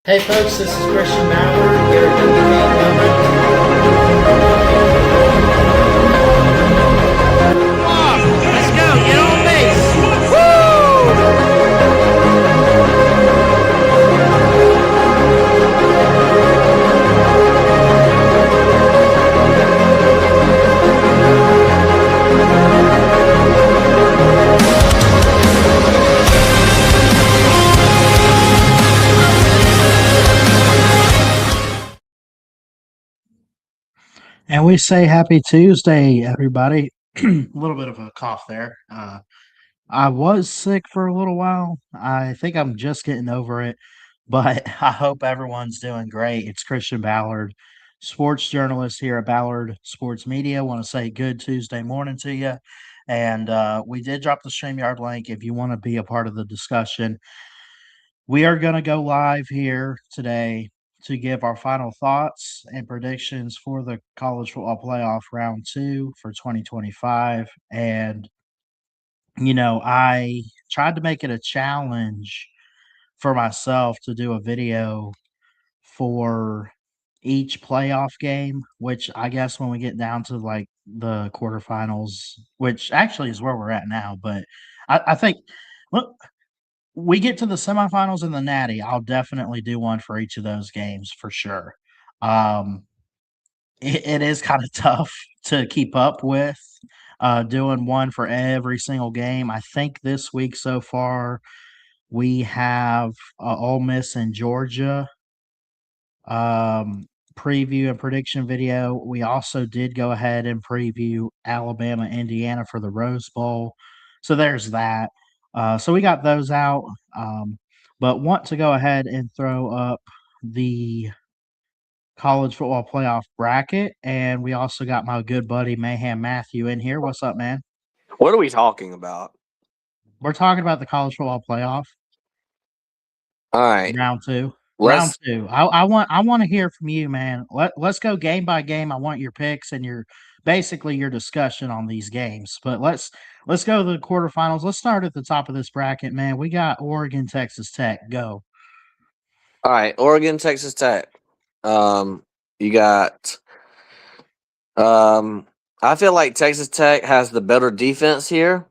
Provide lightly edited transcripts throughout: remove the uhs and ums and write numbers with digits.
Hey folks, this is Christian Ballard here at Let's go. Get on base. And we say happy Tuesday, everybody. A little bit of a cough there. I was sick for a little while. I think I'm just getting over it, but I hope everyone's doing great. It's Christian Ballard, sports journalist here at Ballard Sports Media. Want to say good Tuesday morning to you. And we did drop the StreamYard link if you want to be a part of the discussion. We are going to go live here today to give our final thoughts and predictions for the college football playoff round 2 for 2025. And, I tried to make it a challenge for myself to do a video for each playoff game, which I guess when we get down to like the quarterfinals, which actually is where we're at now, but I think look, we get to the semifinals and the Natty, I'll definitely do one for each of those games for sure. Um, it is kind of tough to keep up with doing one for every single game. I think this week so far we have Ole Miss and Georgia preview and prediction video. We also did go ahead and preview Alabama, Indiana for the Rose Bowl. So there's that. So we got those out. But want to go ahead and throw up the college football playoff bracket. And we also got my good buddy Mayhem Matthew in here. What's up, man? What are we talking about? We're talking about the college football playoff. All right. Round 2. Round 2. I want to hear from you, man. Let's go game by game. I want your picks and your discussion on these games. But let's go to the quarterfinals. Let's start at the top of this bracket, man. We got Oregon, Texas Tech. Go. All right, Oregon, Texas Tech. You got I feel like Texas Tech has the better defense here.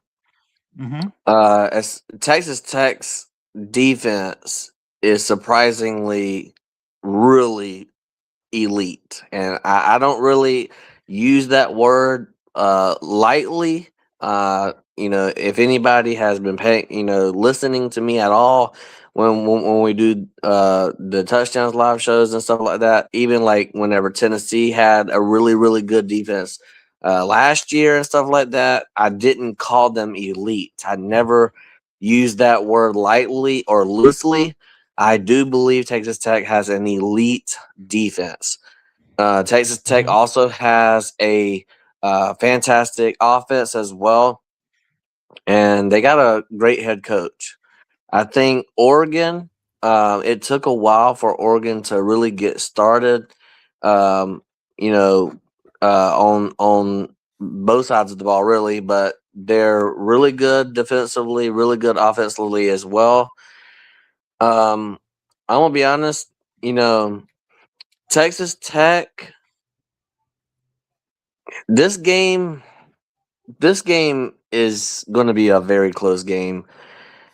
As Texas Tech's defense is surprisingly really elite, and I don't really use that word lightly. If anybody has been paying, listening to me at all when we do the touchdowns live shows and stuff like that, even like whenever Tennessee had a really, really good defense last year and stuff like that, I didn't call them elite. I never used that word lightly or loosely. I do believe Texas Tech has an elite defense. Texas Tech also has a fantastic offense as well, and they got a great head coach. I think Oregon, it took a while for Oregon to really get started, on both sides of the ball, really, but they're really good defensively, really good offensively as well. I'm gonna be honest, Texas Tech, this game is going to be a very close game,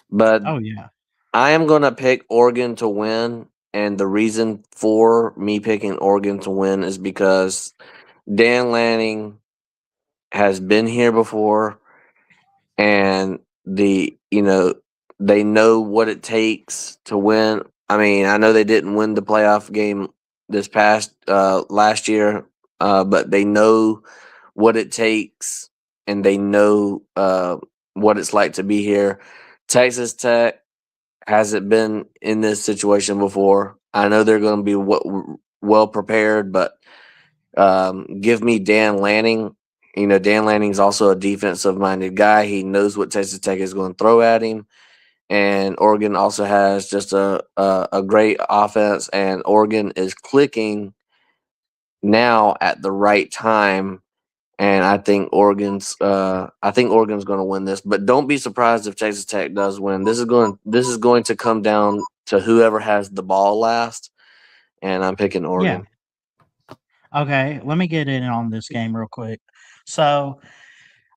but Oh yeah. I am going to pick Oregon to win, and the reason for me picking Oregon to win is because Dan Lanning has been here before, and they know what it takes to win. I mean, I know they didn't win the playoff game this past last year, but they know what it takes, and they know what it's like to be here. Texas Tech hasn't been in this situation before. I know they're going to be well prepared, but give me Dan Lanning. Dan Lanning's also a defensive-minded guy. He knows what Texas Tech is going to throw at him. And Oregon also has just a great offense, and Oregon is clicking now at the right time. And I think Oregon's going to win this. But don't be surprised if Texas Tech does win. This is going to come down to whoever has the ball last, and I'm picking Yeah. Oregon. Okay, let me get in on this game real quick. So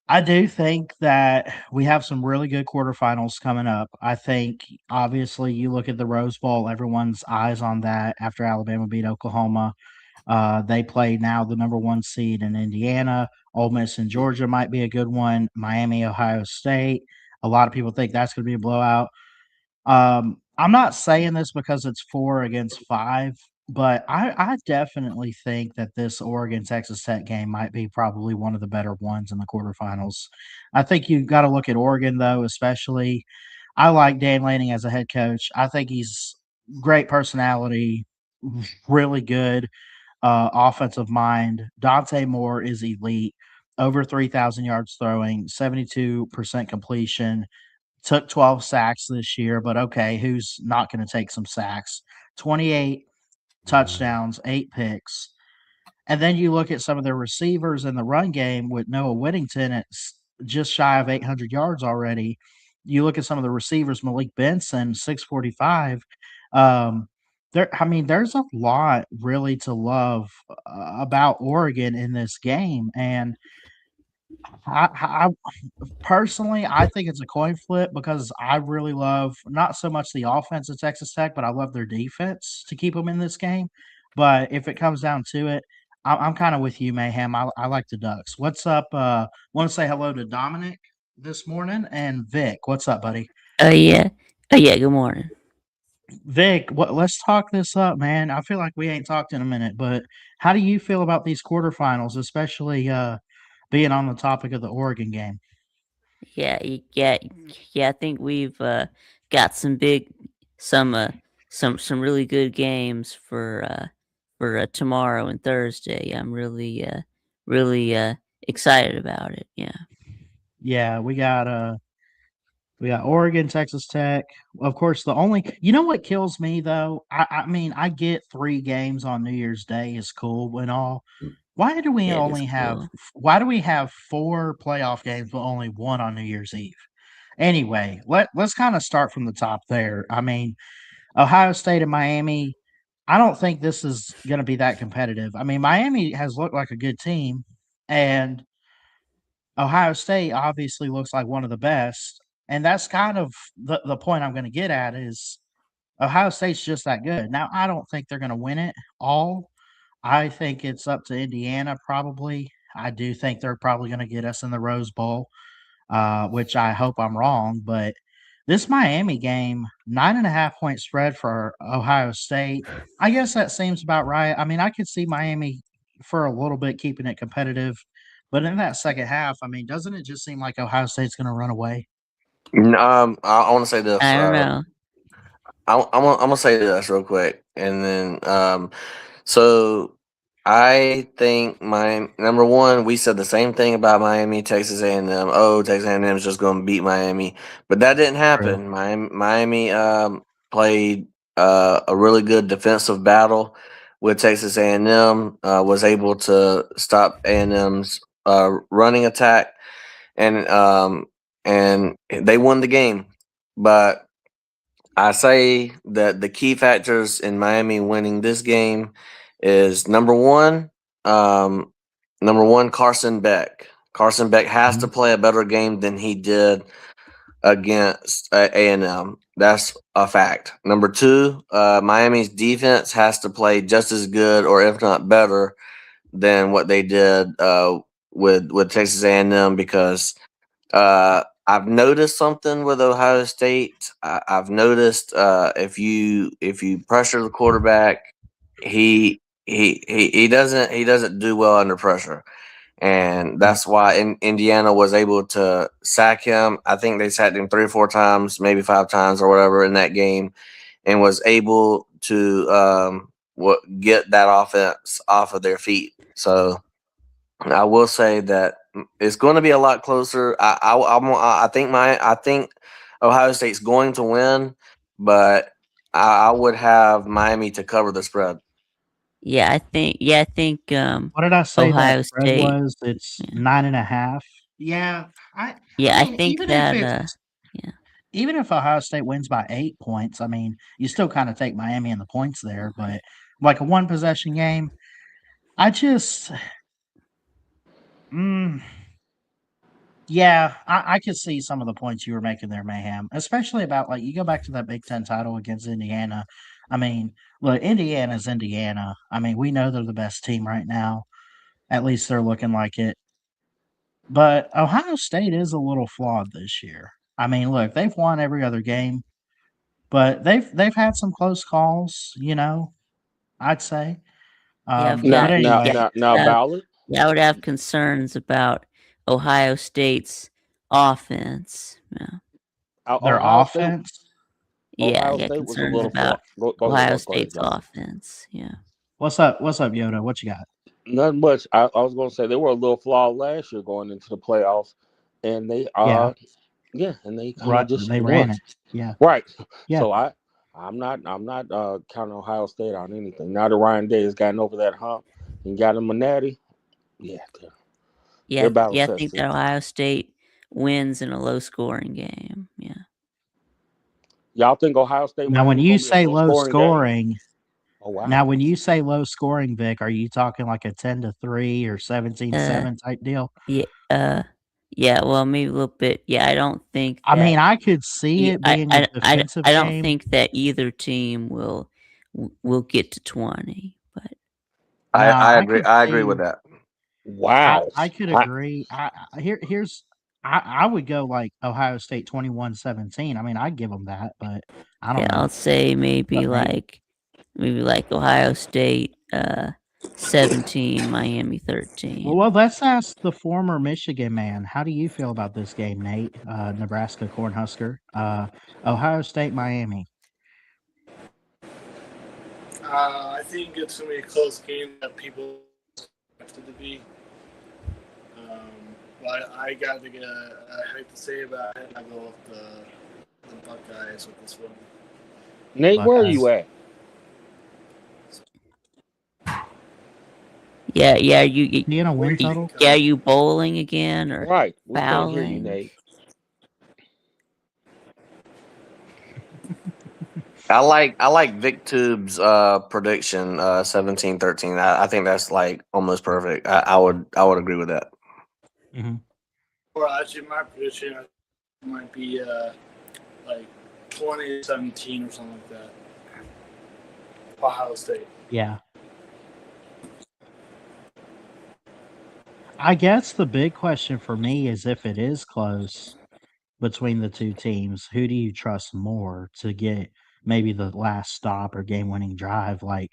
I do think that we have some really good quarterfinals coming up. I think obviously you look at the Rose Bowl, everyone's eyes on that after Alabama beat Oklahoma. They play now the number 1 seed in Indiana. Ole Miss and Georgia might be a good one. Miami, Ohio State. A lot of people think that's going to be a blowout. I'm not saying this because it's 4 against 5, but I definitely think that this Oregon Texas Tech game might be probably one of the better ones in the quarterfinals. I think you've got to look at Oregon though, especially. I like Dan Lanning as a head coach. I think he's great personality, really good offensive mind. Dante Moore is elite, over 3,000 yards throwing, 72% completion, took 12 sacks this year, but okay, who's not going to take some sacks? 28 touchdowns, 8 picks. And then you look at some of their receivers in the run game with Noah Whittington at just shy of 800 yards already. You look at some of the receivers, Malik Benson, 645. I mean, there's a lot really to love about Oregon in this game. And I personally, I think it's a coin flip because I really love not so much the offense of Texas Tech, but I love their defense to keep them in this game. But if it comes down to it, I'm kind of with you, Mayhem. I like the Ducks. What's up? Want to say hello to Dominic this morning and Vic. What's up, buddy? Yeah. Yeah, good morning. Vic, let's talk this up, man. I feel like we ain't talked in a minute, but how do you feel about these quarterfinals, especially being on the topic of the Oregon game? Yeah, I think we've got some really good games for tomorrow and Thursday. I'm really excited about it. Yeah. Yeah, we got Oregon, Texas Tech. Of course, you know what kills me though? I mean, I get 3 games on New Year's Day is cool and all. Why do we Yeah, it is only have cool. why do we have 4 playoff games but only 1 on New Year's Eve? Anyway, let's kind of start from the top there. I mean, Ohio State and Miami, I don't think this is going to be that competitive. I mean, Miami has looked like a good team, and Ohio State obviously looks like one of the best. And that's kind of the point I'm going to get at is Ohio State's just that good. Now, I don't think they're going to win it all. I think it's up to Indiana probably. I do think they're probably going to get us in the Rose Bowl, which I hope I'm wrong. But this Miami game, 9.5 point spread for Ohio State. I guess that seems about right. I mean, I could see Miami for a little bit keeping it competitive, but in that second half, I mean, doesn't it just seem like Ohio State's going to run away? I want to say this. I don't know. I'm gonna say this real quick, and then so I think my number one. We said the same thing about Miami, Texas A&M. Oh, Texas A&M is just going to beat Miami, but that didn't True. happen. Miami played a really good defensive battle with Texas A&M. Was able to stop A&M's running attack, and they won the game, but. I say that the key factors in Miami winning this game is um, number one, Carson Beck. Carson Beck has to Mhm. play a better game than he did against A&M. That's a fact. Number two, Miami's defense has to play just as good, or if not better, than what they did with Texas A&M because I've noticed something with Ohio State. I've noticed if you pressure the quarterback, he doesn't do well under pressure, and Right. that's why Indiana was able to sack him. I think they sacked him 3 or 4 times, maybe 5 times or whatever in that game, and was able to get that offense off of their feet. So I will say that it's going to be a lot closer. I think Ohio State's going to win, but I would have Miami to cover the spread. Yeah, I think What did I say that Ohio spread State. was? It's Yeah. 9.5. Yeah, I Yeah, I mean, think that yeah. even if Ohio State wins by 8 points, I mean, you still kind of take Miami and the points there, but like a one possession game, I just, yeah, I could see some of the points you were making there, Mayhem, especially about like you go back to that Big Ten title against Indiana. I mean, look, Indiana's Indiana. I mean, we know they're the best team right now. At least they're looking like it. But Ohio State is a little flawed this year. I mean, look, they've won every other game, but they've had some close calls, I'd say. Yeah, But anyway, yeah, Ballard. yeah, I would have concerns about Ohio State's offense. Yeah, their Ohio State. offense. yeah, I Ohio got State was a concerns little about Go Ohio ahead, State's Josh. offense. Yeah. What's up? What's up, Yoda? What you got? Not much. I was going to say they were a little flawed last year going into the playoffs, and they and they kind of just They won. ran it. Yeah. Right. Yeah. So I'm not counting Ohio State on anything. Now that Ryan Day has gotten over that hump and got him a natty, they're battle I tested. think that Ohio State wins in a low scoring game. Yeah. Y'all think Ohio State? Now, when Miami you gonna be a say low scoring, game? Oh wow! now when you say low scoring, Vic, are you talking like a 10-3 or 17-7 type deal? Yeah. Yeah. Well, maybe a little bit. Yeah, I don't think. I mean, I could see it being a defensive I don't game. think that either team will get to 20. But I agree. I agree with that. Wow. I could agree. I would go like Ohio State 21-17. I mean, I'd give them that, but I don't know. I'll say maybe like Ohio State 17, Miami 13. Well, let's ask the former Michigan man. How do you feel about this game, Nate? Nebraska Cornhusker, Ohio State, Miami. I think it's going to be a close game that people expect it to be. But I got to get I hate to say about it. I go with the Buckeyes with this one. Nate, where are you at? Yeah. You in a win total? Yeah, are you bowling again or right? We can't hear you, fouling? Nate. I like Vic Tube's prediction 17-13. I think that's like almost perfect. I would agree with that. Mm-hmm. Or actually, my prediction might be like 20-17 or something like that. Ohio State. Yeah. I guess the big question for me is if it is close between the two teams, who do you trust more to get maybe the last stop or game-winning drive? Like,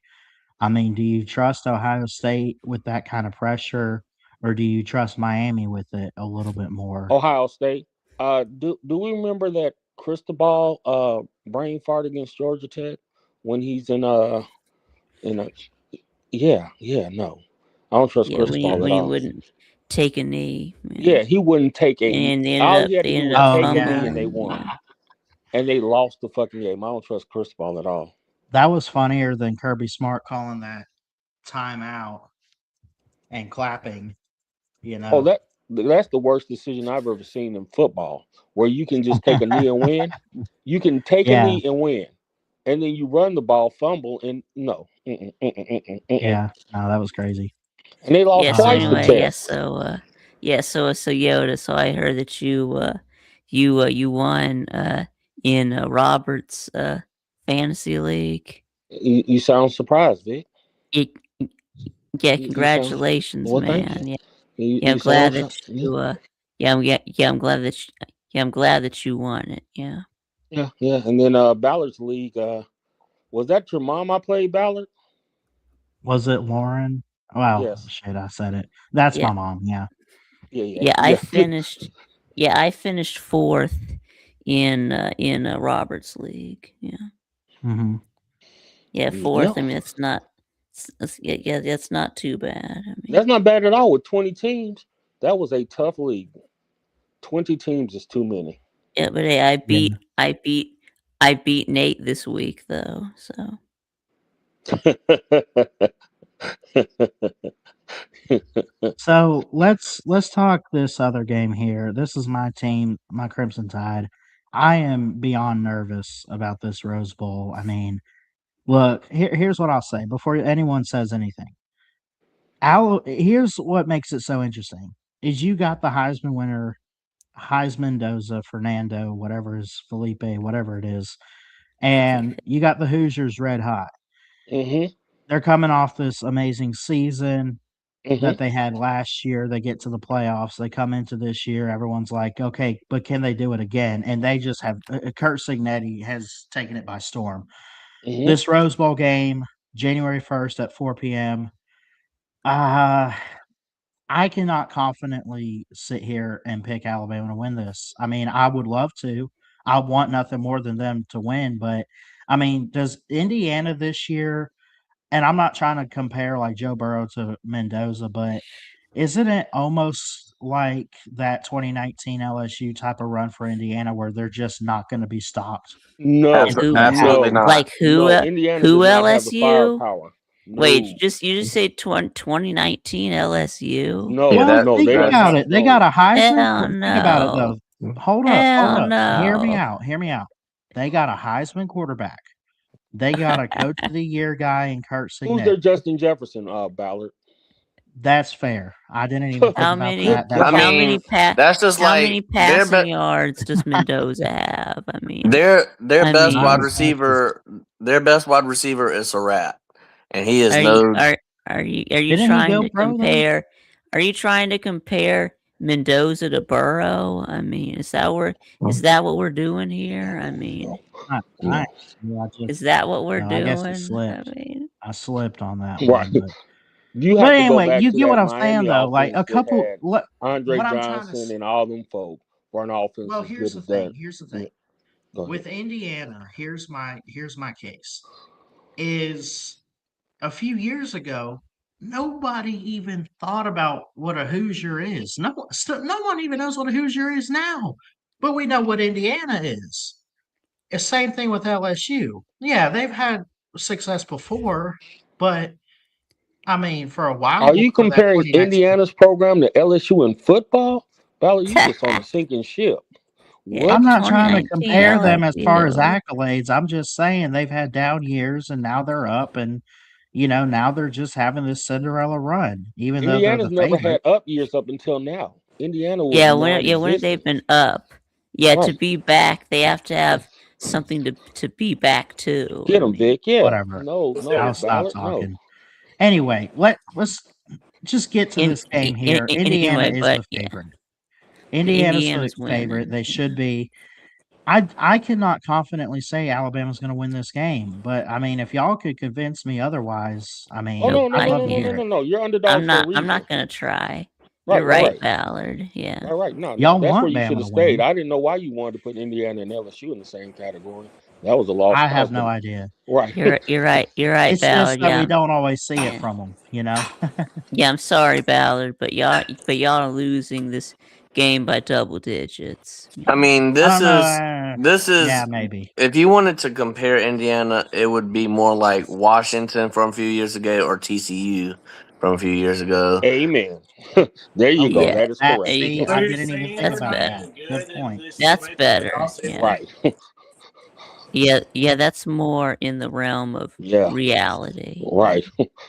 I mean, do you trust Ohio State with that kind of pressure, or do you trust Miami with it a little bit more? Ohio State. Do we remember that Cristobal brain fart against Georgia Tech when he's in a no. I don't trust Cristobal when at he all. wouldn't take a knee. Yeah, he wouldn't take a knee. All he had to do was take a knee and they won. And they lost the fucking game. I don't trust Cristobal at all. That was funnier than Kirby Smart calling that timeout and clapping. Oh, that's the worst decision I've ever seen in football, where you can just take a knee and win. You can take a knee and win, and then you run the ball, fumble, and no. Yeah, no, that was crazy. And they lost twice anyway, the test. so Yoda. So I heard that you won in Robert's fantasy league. You sound surprised, Vic. Yeah, congratulations, man. I'm glad that you. I'm glad that you won it. Yeah. Yeah. And then Ballard's league. Was that your mom? I played Ballard. Was it Lauren? Wow, yes. Shit, I said it. That's my mom. Yeah. Yeah. I finished. Yeah, I finished 4th in Robert's league. Yeah. Mm-hmm. Yeah, 4th. I mean, it's not. That's not too bad. I mean, that's not bad at all. With 20 teams, that was a tough league. 20 teams is too many. Yeah, but hey, I beat Nate this week though. So. So let's talk this other game here. This is my team, my Crimson Tide. I am beyond nervous about this Rose Bowl. I mean, look, here's what I'll say before anyone says anything. Here's what makes it so interesting: is you got the Heisman winner, Heisman Doza, Fernando, whatever is Felipe, whatever it is, and you got the Hoosiers red hot. Mm-hmm. They're coming off this amazing season that Mm-hmm. they had last year. They get to the playoffs. They come into this year. Everyone's like, okay, but can they do it again? And they just have Kurt Signetti has taken it by storm. Mm-hmm. This Rose Bowl game, January 1st at 4 p.m. I cannot confidently sit here and pick Alabama to win this. I mean, I would love to. I want nothing more than them to win, but I mean, does Indiana this year, and I'm not trying to compare like Joe Burrow to Mendoza, but isn't it almost like that 2019 LSU type of run for Indiana where they're just not going to be stopped? No, Absolutely no, not. Like who? no. Indiana Who does not have the LSU? firepower. Wait, No, you just say 2019 LSU? no, Yeah, Well, no. think They don't about have it. They got no. a Heisman. Hell Think about it no. though. Hold Hell up. Hear me no. out. Hear me out. They got a Heisman quarterback. They got a Coach of the Year guy in Kurt Who's their Signet. Justin Jefferson? Ballard. That's fair. I didn't even think How about many? that. I That's How mean, many that's just How like many passing yards does Mendoza have? I mean, their I best not wide as mean, much as receiver. Their best wide receiver is Surratt, and he is are you no. didn't he trying go to pro though? compare? Are you trying to compare Mendoza to Burrow? I mean, is that what we're doing here? I mean, I No. just is that what we're I guess it doing? I slipped. mean, I slipped on that Right. one, but You but have to go anyway, back you to get what that I'm saying Miami though. Like offense a that couple had what Andre I'm trying to Johnson and all them folk for an offense well, as here's good the as thing. that. Here's the Yeah, thing. go ahead. With Indiana, here's my case. Is a few years ago, nobody even thought about what a Hoosier is. No one even knows what a Hoosier is now. But we know what Indiana is. The same thing with LSU. Yeah, they've had success before, but I mean, for a while Are you before that comparing 2019. Indiana's program to LSU in football? Ballard, you just on a sinking ship. yeah, I'm What? not trying to 2019 compare them as far as LSU. accolades. I'm just saying they've had down years and now they're up and now they're just having this Cinderella run, even though they're the Indiana's never favorite. had up years up until now. Indiana was Yeah, when they've non-existent. been up. Yeah, to Right. be back, they have to have something to be back to. Get I him, mean, Vic. Yeah. Whatever. No, Yeah. no, I'll stop Ballard. No. talking. Anyway, let's just get to this game here. Indiana anyway, is but the yeah, favorite. Indiana's the Indiana's favorite. They winning. should be. I cannot confidently say Alabama's going to win this game, but I mean, if y'all could convince me otherwise, I Oh mean, Nope, no, no, I'd not no, love no, to no, here. no, hear no, it. no. You're underdogs for a I'm reason. not gonna try. Right, You're right, right, right. Ballard. Yeah. Right, right. No, no. Y'all That's where want you Bama should to have stayed. win. I didn't know why you wanted to put Indiana and LSU in the same category. That was a lost I cause. have no idea. Right. You're right. You're right, It's just Ballard. that we Yeah. don't always see it Yeah. from them, you know. Yeah, I'm sorry, Ballard, but y'all are losing this game by double digits. I mean, I this don't is know. this Yeah, is. maybe. If you wanted to compare Indiana, it would be more like Washington from a few years ago or TCU from a few years ago. Amen. There you go. Okay. Yeah, That is That there correct. you see, go. So I you're didn't even saying think they're That's about not better. that. even Good good if point. they still That's make the better. playoffs? Yeah. Right. Yeah, that's more in the realm of Yeah. reality. Right.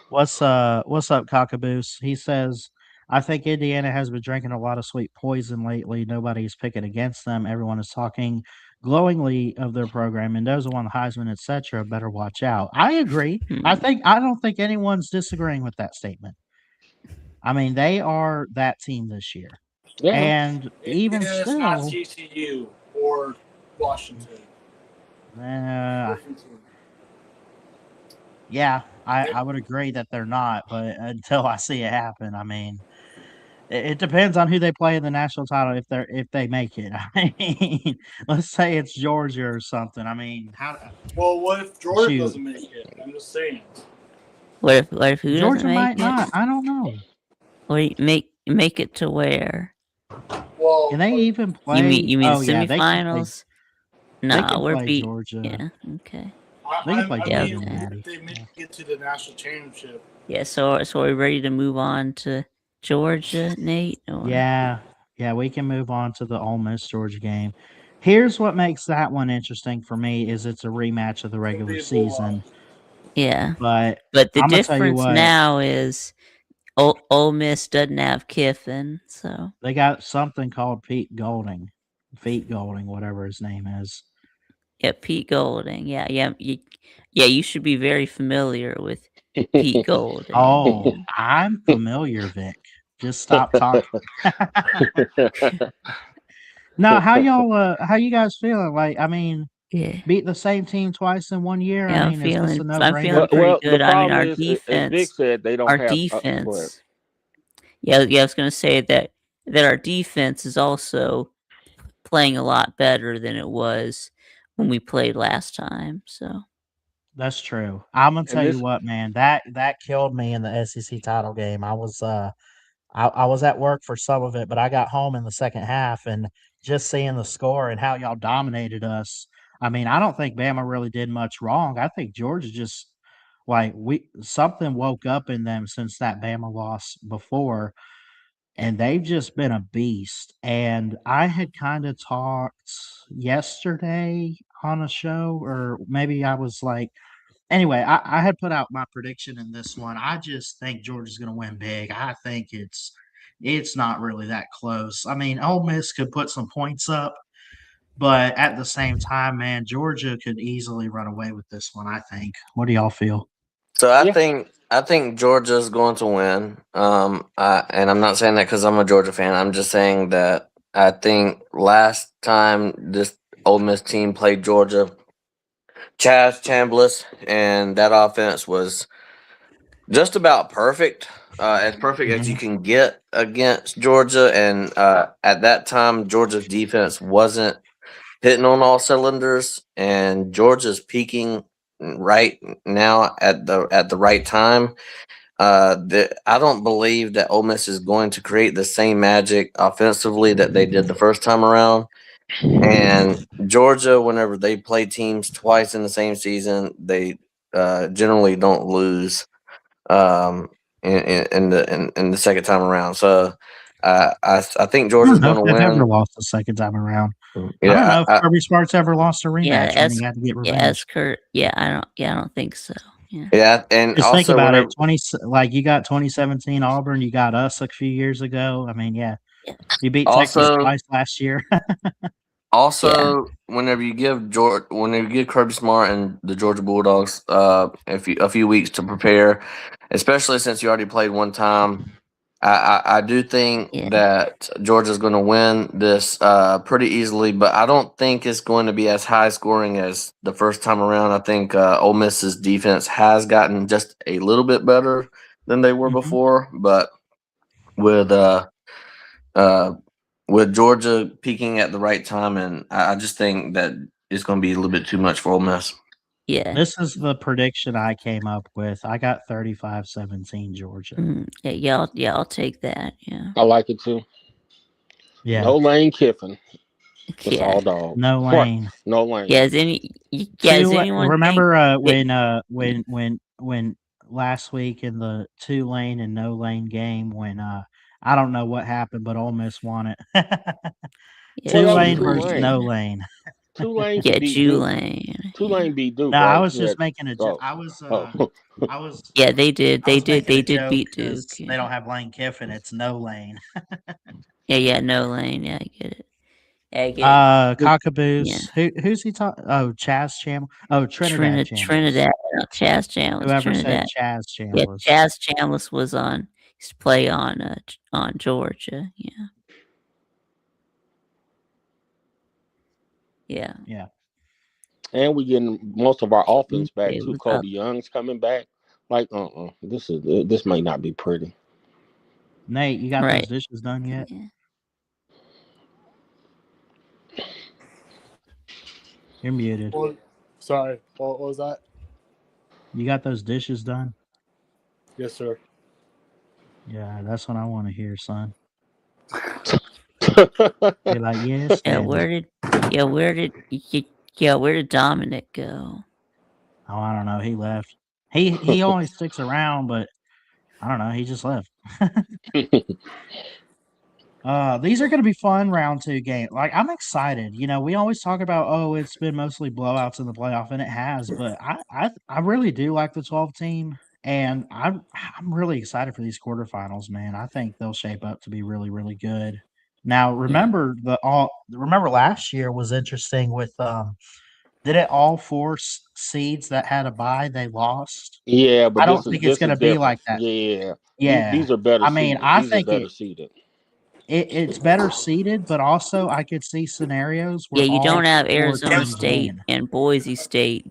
What's up, Cockaboose? He says, I think Indiana has been drinking a lot of sweet poison lately. Nobody's picking against them. Everyone is talking glowingly of their program. Mendoza won the Heisman, etc. Better watch out. I agree. Hmm. I don't think anyone's disagreeing with that statement. I mean, they are that team this year. Yeah. And even It's not still, TCU or Washington. Different team. yeah, I would agree that they're not, but until I see it happen, I mean, it depends on who they play in the national title if they make it. I mean, let's say it's Georgia or something. I mean, how Well, what if Georgia shoot, doesn't make it? I'm just saying. What if who doesn't Georgia make might it? not. I don't know. Or make it to where? Well, Can they even You play? mean the Oh yeah, they can play. semifinals? They Nah, can we're play beat. Georgia. Yeah. Okay. They can play I Yeah. Georgia mean, and Okay. Natty. if they make Yeah. it to the national championship. Yeah. So we're ready to move on to Georgia, Nate. Or Yeah, we can move on to the Ole Miss Georgia game. Here's what makes that one interesting for me is it's a rematch of the regular season. Yeah. But the I'm gonna tell you difference what, now is Ole Miss doesn't have Kiffin, so they got something called Pete Golding, whatever his name is. yeah, Pete Golding. Yeah, you should be very familiar with Pete Golding. Oh, yeah. I'm familiar, Vic. Just stop talking. No, how you guys feeling? Like, I mean, Yeah. beat the same team twice in 1 year. I Yeah, mean, is this a I'm no-brainer? feeling pretty well, the good. I mean, problem our is, as Vic defense, said, they don't our have. Go ahead. defense. Yeah, I was gonna say that our defense is also playing a lot better than it was when we played last time. So That's true. I'm gonna And tell you this, what, man. That killed me in the SEC title game. I was at work for some of it, but I got home in the second half and just seeing the score and how y'all dominated us. I mean, I don't think Bama really did much wrong. I think Georgia just something woke up in them since that Bama loss before, and they've just been a beast. And I had kind of talked yesterday on a show, or maybe I was like, anyway, I had put out my prediction in this one. I just think Georgia's going to win big. I think it's not really that close. I mean, Ole Miss could put some points up, but at the same time, man, Georgia could easily run away with this one. I think. What do y'all feel? So yeah, I think Georgia's going to win. And I'm not saying that because I'm a Georgia fan. I'm just saying that I think last time this Ole Miss team played Georgia, Chaz Chambliss and that offense was just about perfect, as perfect as you Mhm. can get against Georgia. And at that time, Georgia's defense wasn't hitting on all cylinders, and Georgia's peaking right now at the right time. I don't believe that Ole Miss is going to create the same magic offensively that they did the first time around. And Georgia, whenever they play teams twice in the same season, they generally don't lose in the second time around. So I think I Georgia's don't know going if to they've ever win. lost the second time around. I don't Yeah, know if Kirby Smart's ever lost a yeah, rematch when he had to get revenge. Kurt. Yeah, I don't think so. Yeah. yeah, and Just think also about it. whenever Like you got 2017 Auburn, you got us a few years ago. I mean, yeah, Yeah. you beat Texas also twice last year. Also, whenever you give Kirby Smart and the Georgia Bulldogs a few weeks to prepare, especially since you already played one time, I do think Yeah. that Georgia's going to win this pretty easily. But I don't think it's going to be as high scoring as the first time around. I think Ole Miss's defense has gotten just a little bit better than they were Mhm. before, but with uh, with Georgia peaking at the right time, and I just think that it's going to be a little bit too much for Ole Miss. Yeah. This is the prediction I came up with. I got 35-17 Georgia. I'll take that. Yeah. I like it too. Yeah. No Lane Kiffin. It's Yeah. all dog. No Lane. No Lane. Yeah. Does anyone remember think when last week in the 2 lane and no lane game when I don't know what happened, but Ole Miss won it. yeah, Well, that was Lane versus Tulane. no lane. Tulane Yeah, beat Duke. Tulane. Tulane beat Duke, No, I right? was just Yeah. making a joke. Oh. I was Oh. Yeah, they did. I was making They a did joke beat because Duke. Yeah. they don't have Lane Kiffin. It's no lane. Yeah, no lane. Yeah, I get it. Yeah, I get it. Cockaboos. Who's he talking? Oh, Chaz Chambliss. Oh, Trinidad Chambliss. Trinidad, Chaz Chambliss. Whoever said Trinidad. Chaz Yeah, Chambliss. Chaz Chambliss was on his play on Georgia. Yeah. Yeah. Yeah. And we getting most of our offense back Tuesday too. was Kobe Young's coming back. Like, this may not be pretty. Nate, you got Right. those dishes done yet? Yeah. You're muted. Well, sorry, what was that? You got those dishes done? Yes, sir. Yeah, that's what I want to hear, son. You're like, yes, Yeah, Daddy. where did Dominic go? Oh, I don't know. He left. He always sticks around, but I don't know. He just left. These are going to be fun round 2 games. Like, I'm excited. You know, we always talk about, oh, it's been mostly blowouts in the playoff, and it has. But I really do like the 12 team, and I'm really excited for these quarterfinals, man. I think they'll shape up to be really, really good. Now, remember remember last year was interesting with did it all 4 seeds that had a bye they lost? Yeah, but I don't think it's this going is to be different. like that. Yeah, Yeah, these are better I mean, seated. I These are think better seated. it's better seated, but also I could see scenarios Yeah, where you don't all have 4 Arizona teams State win. and Boise State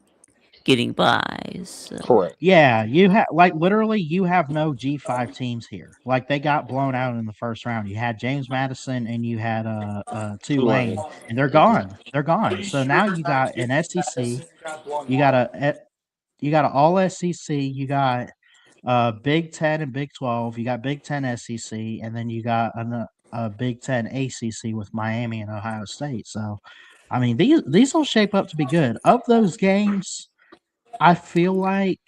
getting buys. So. Correct. Yeah, you have like literally you have no G5 teams here. Like they got blown out in the first round. You had James Madison and you had Tulane, and they're gone. They're gone. So now you got an SEC. You got you got an all SEC. You got Big 10 and Big 12. You got Big 10 SEC, and then you got a Big 10 ACC with Miami and Ohio State. So, I mean, these will shape up to be good. Of those games, I feel like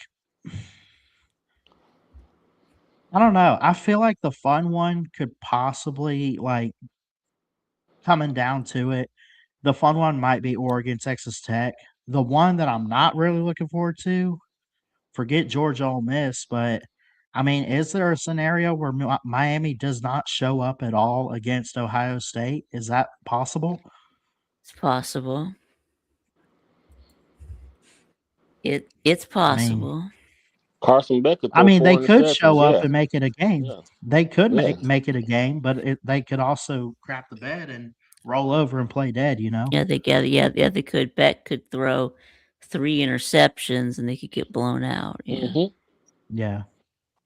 I don't know. I feel like the fun one could possibly like coming down to it. The fun one might be Oregon, Texas Tech. The one that I'm not really looking forward to, forget Georgia Ole Miss, but I mean, is there a scenario where Miami does not show up at all against Ohio State? Is that possible? It's possible. It's I mean, possible. Carson Beck could I throw mean, they 4 could interceptions. show up Yeah, and make it a game. yeah, They could yeah. make it a game, but they could also crap the bed and roll over and play dead. You know? Yeah, they could. Beck could throw 3 interceptions and they could get blown out. Yeah. Hmm. Yeah.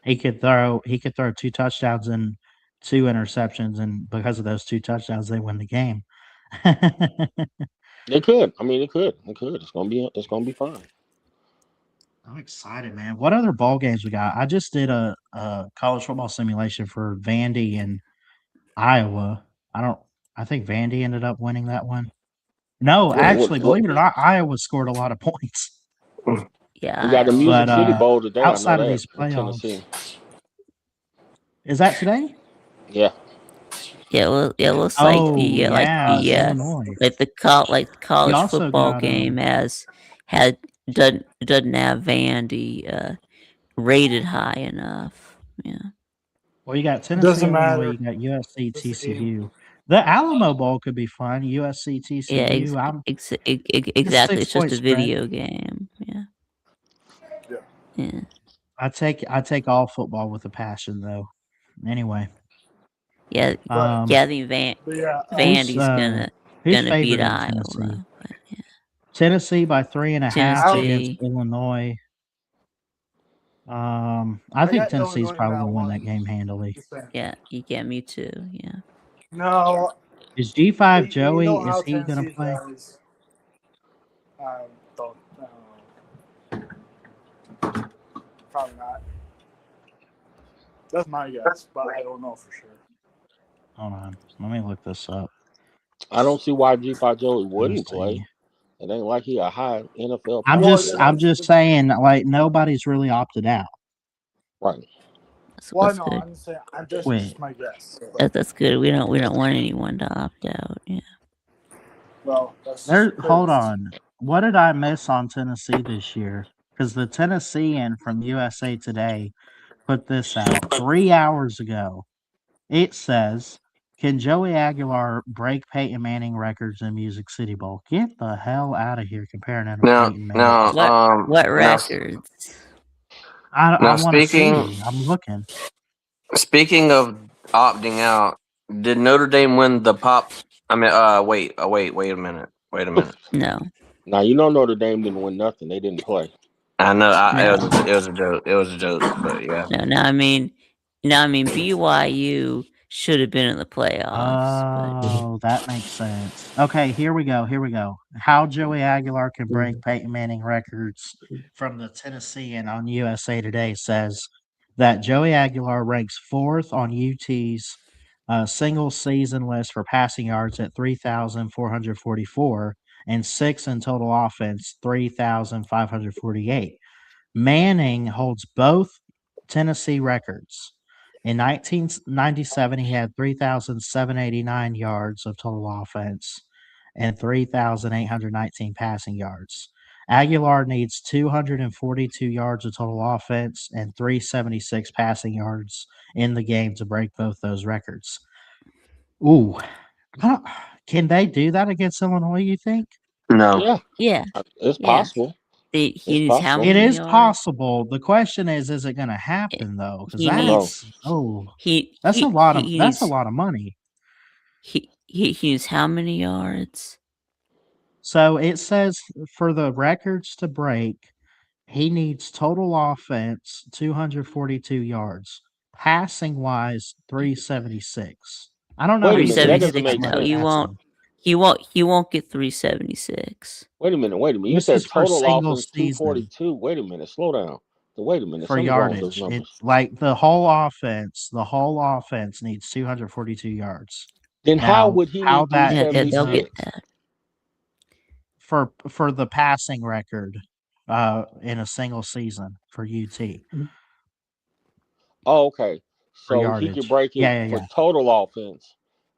He could throw 2 touchdowns and 2 interceptions, and because of those 2 touchdowns, they win the game. They could. I mean, they could. They could. It's gonna be fun. I'm excited, man. What other ball games we got? I just did a college football simulation for Vandy and Iowa. I think Vandy ended up winning that one. No, actually, believe it or not, Iowa scored a lot of points. Yeah. We got the But Music City Bowl today. I know outside of that these in playoffs, Tennessee. is that today? Yeah. Yeah, well, it looks Oh yeah, Illinois. like the college also football got game doesn't have Vandy rated high enough. Yeah. Well, you got Tennessee, Doesn't Illinois. matter. You got USC, It's a game. TCU. The Alamo Bowl could be fun. USC, Yeah, TCU. exactly. It's just 6-point a spread. video game. Yeah. Yeah. Yeah. I take all football with a passion, though. Anyway, Yeah. Yeah, I think But yeah, Vandy's who's gonna favored beat in Tennessee? Iowa. But yeah. Tennessee by 3.5 against Tennessee. Illinois. I I think got Tennessee's Illinois in probably that gonna win one. that game handily. Just saying. Yeah, you get me too. Yeah. No, Is G5 you Joey? know Is how he gonna Tennessee play? does. Don't. Probably not. That's my guess, but I don't know for sure. Hold on, let me look this up. I don't see why G5 Joey wouldn't Tennessee. play. It ain't like he a high NFL. I'm prospect. just saying, like nobody's really opted out. Right. Well, That's no, good. I'm saying I'm just Wait. my guess. That's good. We don't want anyone to opt out. Yeah. Well, that's Hold on. What did I miss on Tennessee this year? Because the Tennessean from USA Today put this out 3 hours ago. It says, "Can Joey Aguilar break Peyton Manning records in Music City Bowl?" Get the hell out of here comparing him to Peyton Manning. What records? I now want to speaking see. I'm looking. speaking of opting out, did Notre Dame win the pop? I mean, wait a minute. No. Now you know Notre Dame didn't win nothing. They didn't play. I know No. it was a joke. It was a joke, but yeah. No, I mean BYU should have been in the playoffs. Oh, that makes sense. Okay, here we go. How Joey Aguilar can break Peyton Manning records from the Tennessean on USA Today says that Joey Aguilar ranks 4th on UT's single season list for passing yards at 3,444 and 6th in total offense, 3,548. Manning holds both Tennessee records. In 1997, he had 3,789 yards of total offense and 3,819 passing yards. Aguilar needs 242 yards of total offense and 376 passing yards in the game to break both those records. Ooh, can they do that against Illinois, you think? No. Yeah, Yeah. it's Yeah. possible. He It's needs how possible. It many is yards? possible. The question is it going to happen though? Because He No. needs that's a lot of that's a lot of money. he needs how many yards? So it says for the records to break, he needs total offense 242 yards, passing wise 376. I don't know. Wait How a you minute, that get doesn't 376. make that No, much sense. you won't. passing. He won't get 376. Wait a minute. You This said is for total single offense season 242. Wait a minute, slow down. Wait a minute, for something's wrong with those yardage. numbers. It's like the whole offense needs 242 yards. Then how Now, would he how need that Yeah, they'll ends up get 376? that. for the passing record in a single season for UT Oh, okay. for So he could yardage. break it Yeah. for total offense,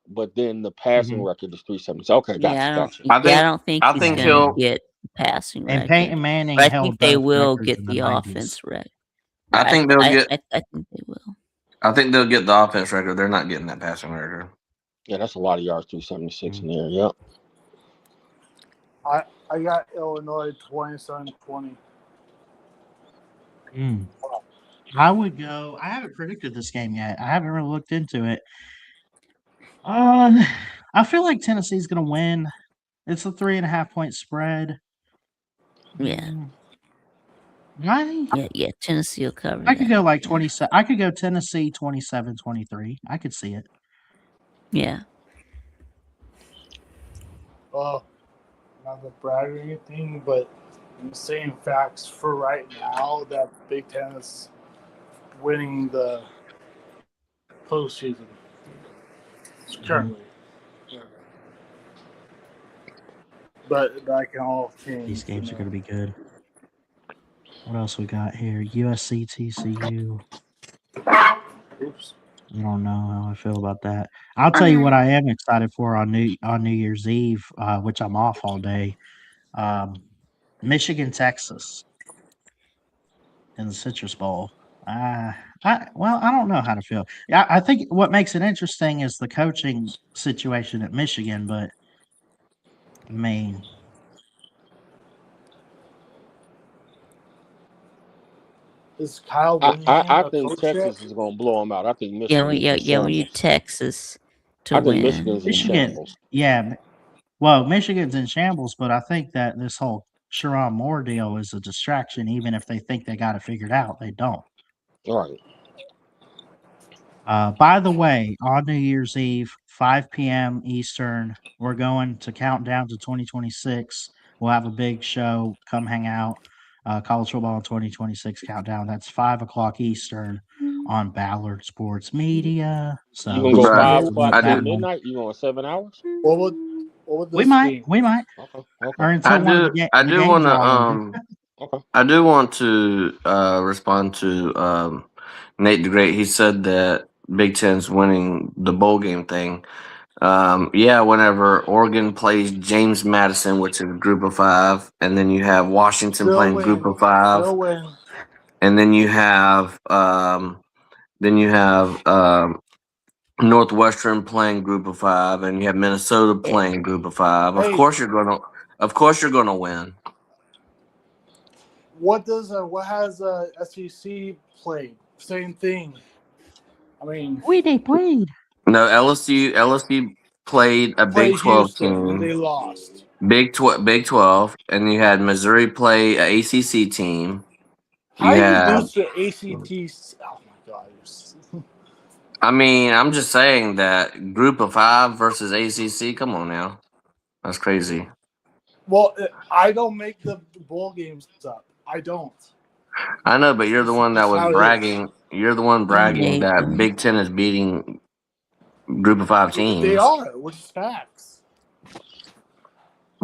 but then the passing Mhm. record is 376. Okay, Yeah, gotcha. I don't think I he's think gonna he'll. get the passing And record. Peyton Manning But I held think they both will records get in the 90s. offense record. I think they'll get. I think they will. I think they'll get the offense record. They're not getting that passing record. Yeah, that's a lot of yards, 376 Mm. in there. Yep. I got Illinois 27-20. I would go. I haven't predicted this game yet. I haven't really looked into it. I feel like Tennessee's going to win. It's a 3.5-point spread. Yeah. Yeah. Tennessee will cover. I could go like yeah. 27. I could go Tennessee 27-23. I could see it. Yeah. Well, not to brag or anything, but I'm saying facts for right now that Big Ten is winning the postseason. Currently. But that can all change. These games are going to be good. What else we got here? USC TCU. Oops. I don't know how I feel about that. I'll tell you what I am excited for on New Year's Eve, which I'm off all day. Michigan, Texas, in the Citrus Bowl. I don't know how to feel. Yeah, I think what makes it interesting is the coaching situation at Michigan, but I mean, is Kyle I Whittingham a think coach Texas yet? is going to blow them out. I think Michigan is in Yeah. We need shambles. Texas to I think win. Michigan's in Michigan, shambles. yeah. Well, Michigan's in shambles, but I think that this whole Sharon Moore deal is a distraction. Even if they think they got it figured out, they don't. All right. By the way, on New Year's Eve, 5 p.m. Eastern, we're going to count down to 2026. We'll have a big show. Come hang out. College football in 2026 countdown. That's 5 o'clock Eastern on Ballard Sports Media. So You going to go Bruh, 5 to o'clock meet till I do. that one. midnight? You going 7 hours? What would this We might. be? We might. Okay. Or until one of the I do games want are all over. to. Okay. I do want to respond to Nate the Great. He said that Big Ten's winning the bowl game thing. Yeah, whenever Oregon plays James Madison, which is Group of 5, and then you have Washington They'll playing win. Group of 5, They'll win. and then you have Northwestern playing Group of 5, and you have Minnesota playing Group of 5. Hey. Of course you're gonna win. What has SEC played? Same thing. I mean, They played. No, LSU played a Big 12 Houston and team. they lost. Big 12, and you had Missouri play a ACC team. How do you had, lose to ACT? Oh my god! I mean, I'm just saying that Group of 5 versus ACC. Come on now, that's crazy. Well, I don't make the bowl games up. I don't. I know, but you're the one that That's was how it is. bragging. You're the one bragging that Big Ten is beating Group of 5 teams. They are, which is facts.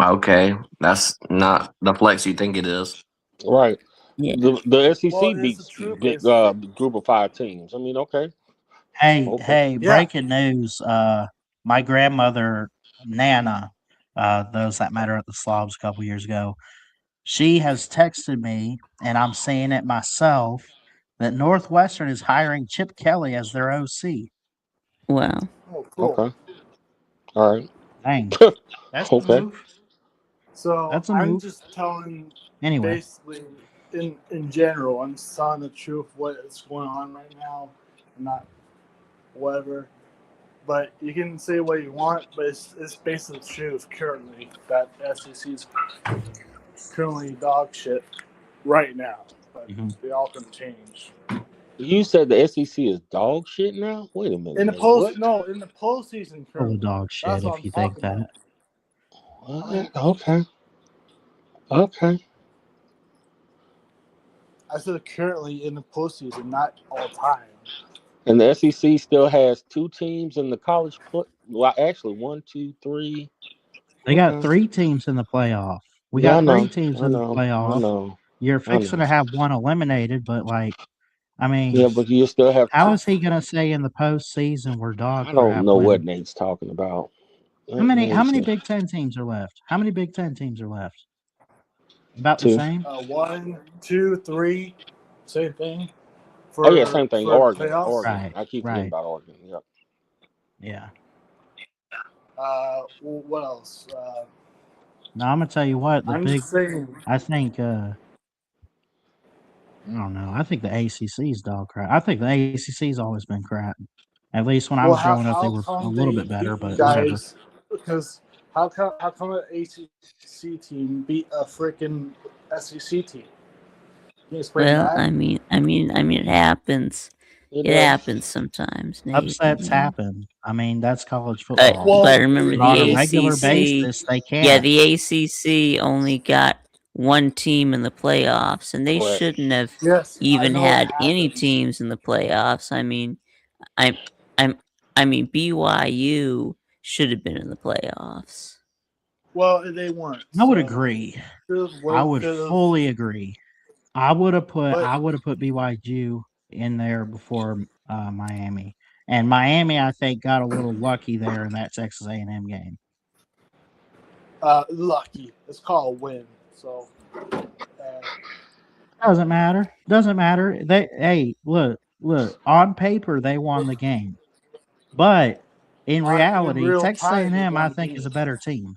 Okay, that's not the flex you think it is. Right. Yeah. The SEC Well, it's beats the truth, big, basically. Group of 5 teams. I mean, okay. Hey, Okay. hey, Yeah. breaking news. My grandmother, Nana, those that met her at the Slobs a couple years ago, she has texted me, and I'm seeing it myself, that Northwestern is hiring Chip Kelly as their OC. Wow. Oh, cool. Okay. All right. Dang. That's a Okay. move. So That's a I'm move. just telling, Anyway, basically, in general, I'm just telling the truth what is going on right now, not whatever. But you can say what you want, but it's basically the truth currently that SEC is currently dog shit right now. But Mhm. they all can change. You said the SEC is dog shit now? Wait a minute, In the Nate. What? in the postseason full currently. of dog That's shit what if I'm you think talking that. about. What? Okay. Okay. I said currently in the postseason, not all time. And the SEC still has 2 teams in the college play. Well, actually, 1, 2, 3. They got Okay. 3 teams in the playoff. We Yeah, I got 3 know. teams I in the know. I playoff. know. You're I fixing know. to have one eliminated, but like, I mean, Yeah, but you still have how two. is he gonna say in the postseason we're dog I don't crap know what when Nate's talking about. how Let many me see. Big Ten teams are left? How many Big Ten teams are left? About the 2. same? 1, 2, 3, same thing Oh yeah, same thing. for the Oregon. playoffs. Oregon. Right, I keep forgetting right. about Oregon. Yep. Yeah. What else? Now I'm gonna tell you what, I'm just saying. I think I don't know. I think the ACC's dog crap. I think the ACC's always been crap. At least when I Well, was growing up, they how were a come little they bit better, beat you but whatever. guys? Because how come an ACC team beat a freaking SEC team? Can you explain Well, that? it happens. It It does. happens sometimes, Nate. Upsets happen. I mean, that's college But football. but Well, remember But on a the regular ACC. basis, they Yeah, can't. the ACC only got one team in the playoffs, and they Correct. shouldn't have yes, I even know it had any happens. teams in the playoffs. I BYU should have been in the playoffs. Well, they weren't. I would So agree. could have I wait. would Could have. fully agree. I would have But put BYU in there before Miami, and Miami I think got a little lucky there in that Texas A&M game. lucky. It's called a win. So Doesn't matter. Doesn't matter. Hey, look. On paper they won the game, but in in reality, real Texas time, they A&M I won the think is a game. better team.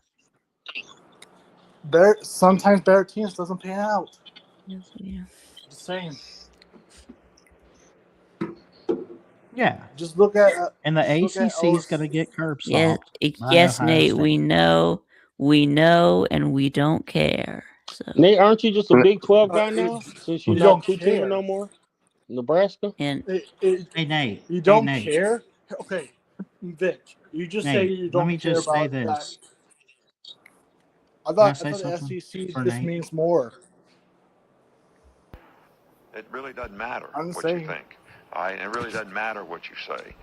Sometimes better teams doesn't pan out. Yes, yeah. Just saying. Yeah, Just look at. and the Just look at ACC is going to get curb Yeah, stomped by yes, Ohio Nate. State. We know, and we don't care. So Nate, aren't you just a Big 12 guy now? Since you're You not don't two-teaming care. no more? Nebraska? and Hey Nate. You Hey don't Nate. care. Okay, Vic. You just say Nate. you Let don't me care just say about that. this. I Can I thought say the something SEC for just Nate? means more. It really doesn't matter I'm just what you saying. think. All right, and it really doesn't matter what you say.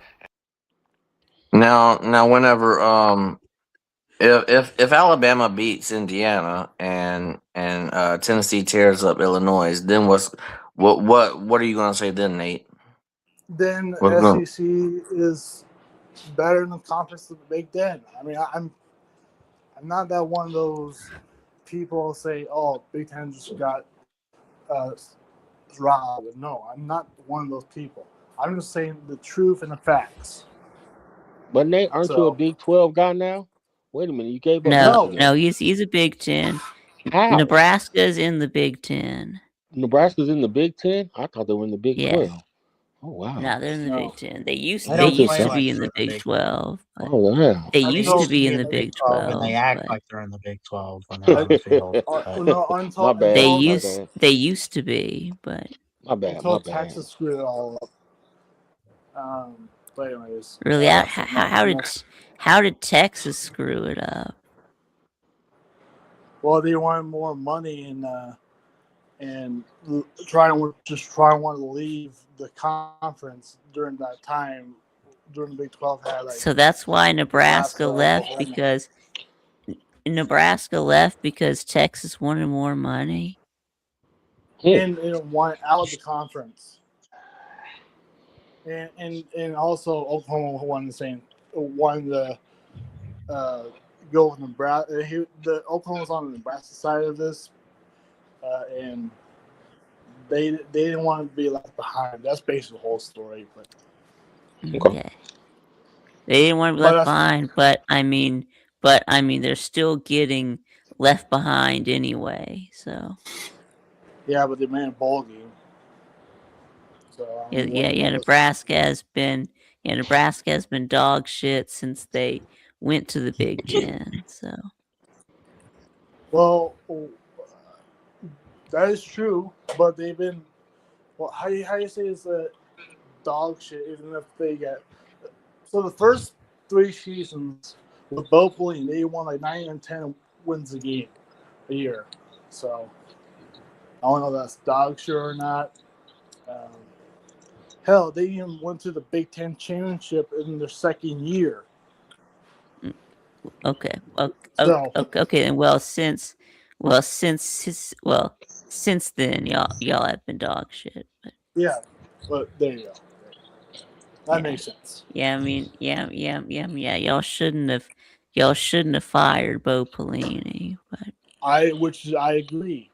Now, whenever if Alabama beats Indiana and Tennessee tears up Illinois, then what are you gonna say then, Nate? Then What's going? SEC is better than the conference of the Big Ten. I mean, I'm not that one of those people say, "Oh, Big Ten just got uh, robbed." No, I'm not one of those people. I'm just saying the truth and the facts. But Nate, aren't you a So Big 12 guy now? Wait a minute, you gave up no, Michigan. he's a Big Ten. How? Nebraska's in the Big Ten. Nebraska's in the Big 10? I thought they were in the Big Yeah. 12. Oh wow. No, they're in the No. Big Ten. They used I They don't to just play be like in they're the in the Big Big 12. But Oh wow. they I used told to be in in the the Big Big 12, and they 12. act But like they're in the Big 12 when they're on the field. But No, my bad. they My used bad. they used to be. But My bad. until My bad. Texas screwed it all up. But anyways, really, next. how did Texas screw it up? Well, they wanted more money and trying to leave the conference during that time. During the Big 12 had like So that's why Nebraska left Oklahoma. because Texas wanted more money. And want out of the conference. and also Oklahoma wanted to go with Nebraska. The Oklahoma's on the Nebraska side of this, and they didn't want to be left behind. That's basically the whole story. But Okay. Yeah, they didn't want to be left behind, but I mean, they're still getting left behind anyway. So yeah, but they made a bowl game. So I mean, Nebraska has been dog shit since they went to the Big Ten. So well, that is true, but they've been how you say is dog shit even if they get so the first 3 seasons with Bo Pelini, they won like 9 and 10 wins a game a year. So I don't know if that's dog shit or not. Hell, they even went to the Big Ten championship in their second year. okay. So And since then, y'all have been dog shit. But yeah, but there you go. That yeah. makes sense. Yeah, I mean, yeah. Y'all shouldn't have fired Bo Pelini, but Which I agree.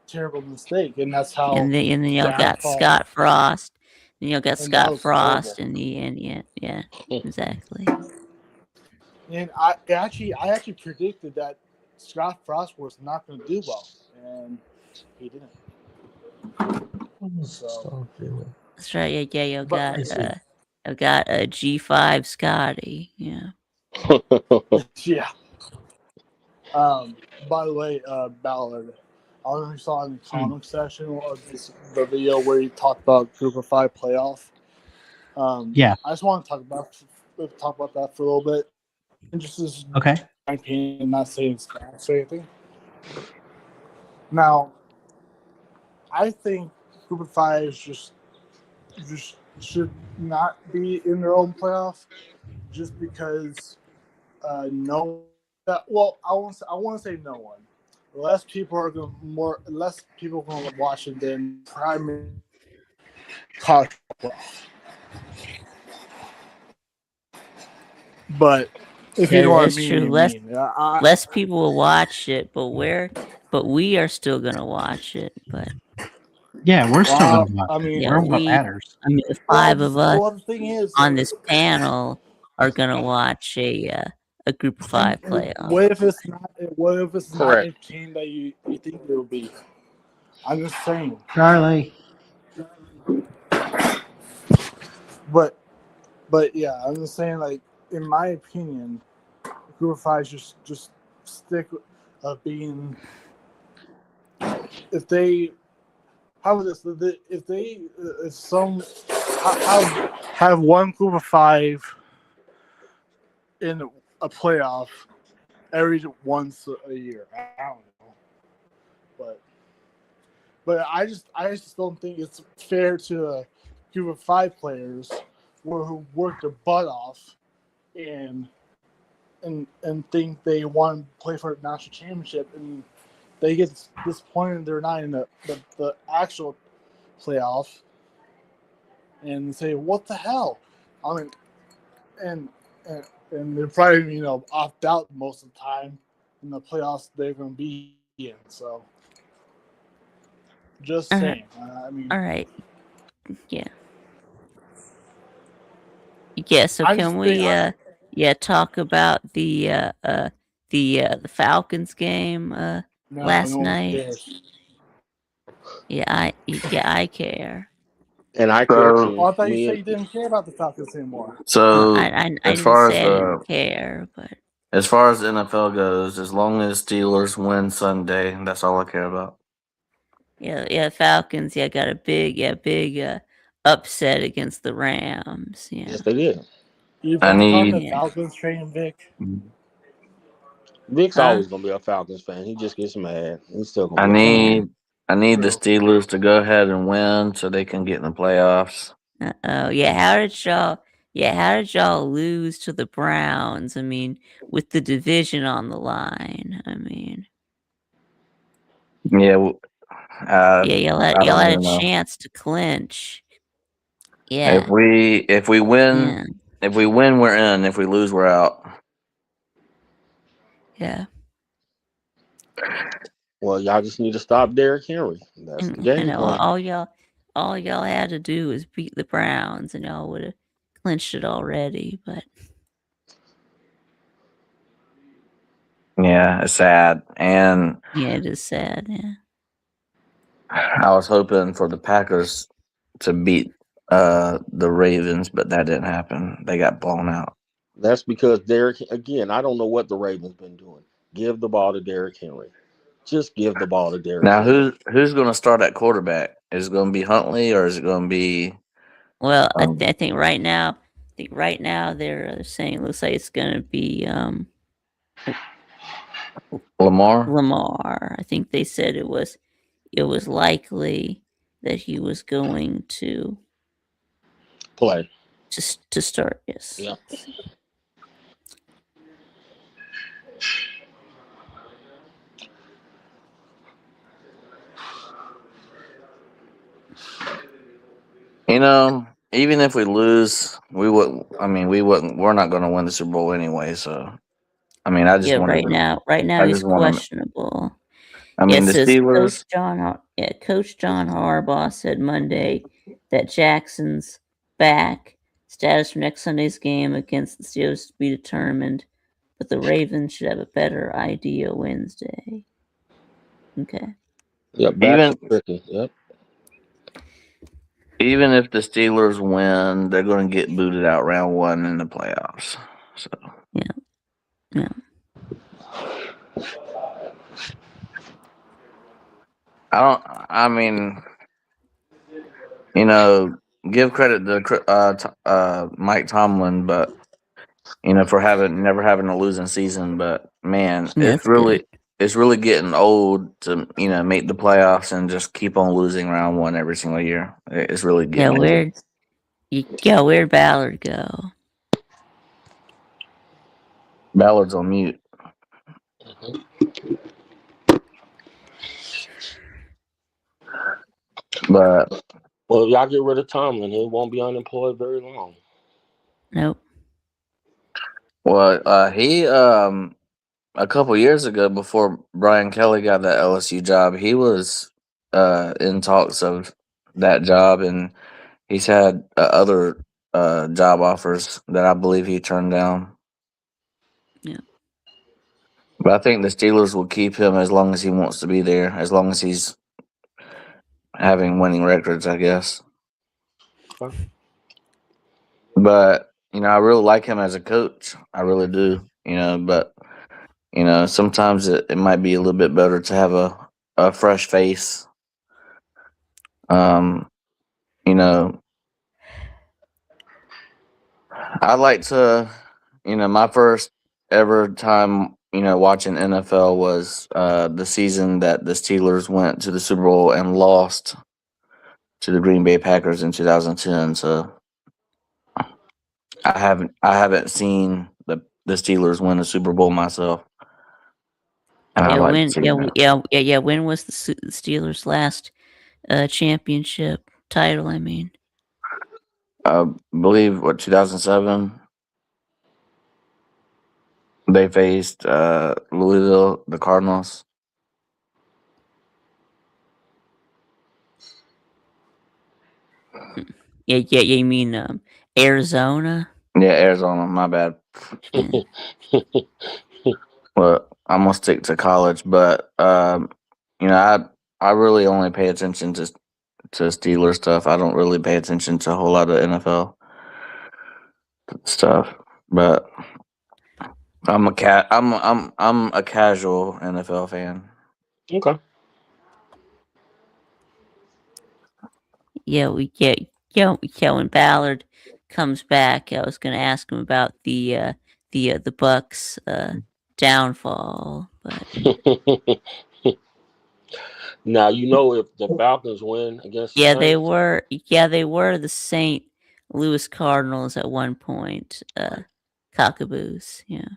Terrible mistake, and that's how and then y'all got downfall. Scott Frost. And y'all got And that Scott was Frost horrible. in the end. Yeah, exactly. And I actually predicted that Scott Frost was not going to do well, and he didn't. So That's right. Yeah. Y'all but got a G5 Scotty. Yeah. yeah. By the way, Ballard, I don't know if you saw in the comic section of the video where he talked about Group of 5 playoff. Yeah. I just want to talk about that for a little bit, and just as Okay. my opinion, not saying stats or anything. Now, I think Group of 5 just should not be in their own playoff, just because no. Well, I want to say no one. Less people are going to watch it than primary college playoff. But if you know what I That's mean, true. you mean. Less people will watch it, but we are still gonna watch it. But Yeah, we're still Well, gonna watch I it. mean, We're what matters. the five of us well, the thing is, on this panel are gonna watch a Group of 5 playoff. what if it's not? What if it's not Correct. a team that you think it will be? I'm just saying. Charlie. But yeah, I'm just saying. Like, in my opinion, Group of 5 just stick being. If they, how about this? If some have one Group of 5 in a playoff every once a year. I don't know, but I just don't think it's fair to a group of 5 players who work their butt off and think they want to play for a national championship, and they get disappointed they're not in the actual playoff, and say, what the hell? I mean, and they're probably opt out most of the time in the playoffs they're going to be in. So just saying. I mean, all right. Yeah. Yeah. So can we talk about the Falcons game last night? Cares. Yeah, I care. And I care Oh, too. I thought you said you didn't care about the Falcons anymore. So I as didn't far as say I didn't care, but as far as the NFL goes, as long as Steelers win Sunday, that's all I care about. yeah, Falcons, got a big upset against the Rams. Yeah. Yes, they did. You I plan on the need Falcons trading Vic? Vic's Huh? always gonna be a Falcons fan. He just gets mad. He's still gonna I be a Falcons. need I need the Steelers to go ahead and win so they can get in the playoffs. Oh yeah, how did y'all lose to the Browns? I mean, with the division on the line. I mean, Yeah, y'all I had don't a even know. chance to clinch. Yeah. If we win, Yeah. we're in. If we lose, we're out. Yeah. Well, y'all just need to stop Derrick Henry. That's the I game know plan. all y'all had to do was beat the Browns, and y'all would have clinched it already. But Yeah, it's sad. And yeah, it is sad. Yeah. I was hoping for the Packers to beat the Ravens, but that didn't happen. They got blown out. That's because Derrick, again, I don't know what the Ravens been doing. Give the ball to Derrick Henry. Just give the ball to Derrick Now, Henry. who's going to start at quarterback? Is it going to be Huntley or is it going to be? Well, I think right now, they're saying it looks like it's gonna be Lamar? Lamar. I think they said it was likely that he was going to Play. just to start. Yes. Yeah. You know, even if we lose, we wouldn't. I mean, we wouldn't. We're not going to win the Super Bowl anyway. So, I mean, I just Yeah. wanted to. Right now I he's just want to. questionable. I Yeah, it mean, the says Steelers. Coach John Harbaugh said Monday that Jackson's back. Status for next Sunday's game against the Steelers to be determined, but the Ravens should have a better idea Wednesday. Okay. Yep. Back Even to tricky. Yep. even if the Steelers win, they're going to get booted out round one in the playoffs. So Yeah. Yeah. I don't. I mean, you know, give credit to Mike Tomlin, but for never having a losing season. But man, Yeah, that's good. it's really getting old to make the playoffs and just keep on losing round one every single year. It's really Yeah, getting old. where'd Ballard go? Ballard's on mute, but Well, if y'all get rid of Tomlin, he won't be unemployed very long. Nope. well, he a couple years ago before Brian Kelly got that LSU job, he was in talks of that job, and he's had other job offers that I believe he turned down. Yeah. But I think the Steelers will keep him as long as he wants to be there, as long as he's having winning records, I guess. Okay. But I really like him as a coach. I really do. But sometimes it might be a little bit better to have a fresh face. Um, you know, I like to, my first ever time, watching NFL was the season that the Steelers went to the Super Bowl and lost to the Green Bay Packers in 2010. So I haven't seen the Steelers win a Super Bowl myself, and I Yeah, like to see that. yeah. When was the Steelers' last championship title? I mean, I believe 2007 they faced Louisville, the Cardinals. yeah. You mean Arizona? Yeah, Arizona. My bad. Yeah. Well, I'm gonna stick to college, but I really only pay attention to Steelers stuff. I don't really pay attention to a whole lot of NFL stuff. But I'm a casual NFL fan. Okay. Yeah, yeah. When Ballard comes back, I was going to ask him about the Bucks downfall, but Now if the Falcons win against the yeah, Saints. they were the St. Louis Cardinals at one point. Cockaboos, yeah.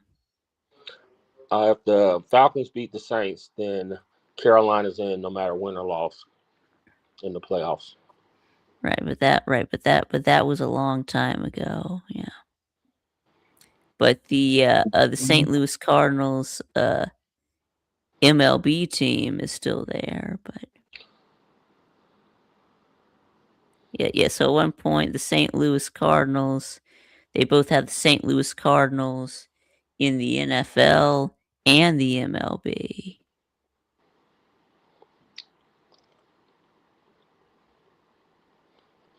If the Falcons beat the Saints, then Carolina's in no matter win or loss in the playoffs. but that was a long time ago. Yeah. But the St. Louis Cardinals MLB team is still there, but yeah. So at one point, the St. Louis Cardinals, they both have the St. Louis Cardinals in the NFL and the MLB.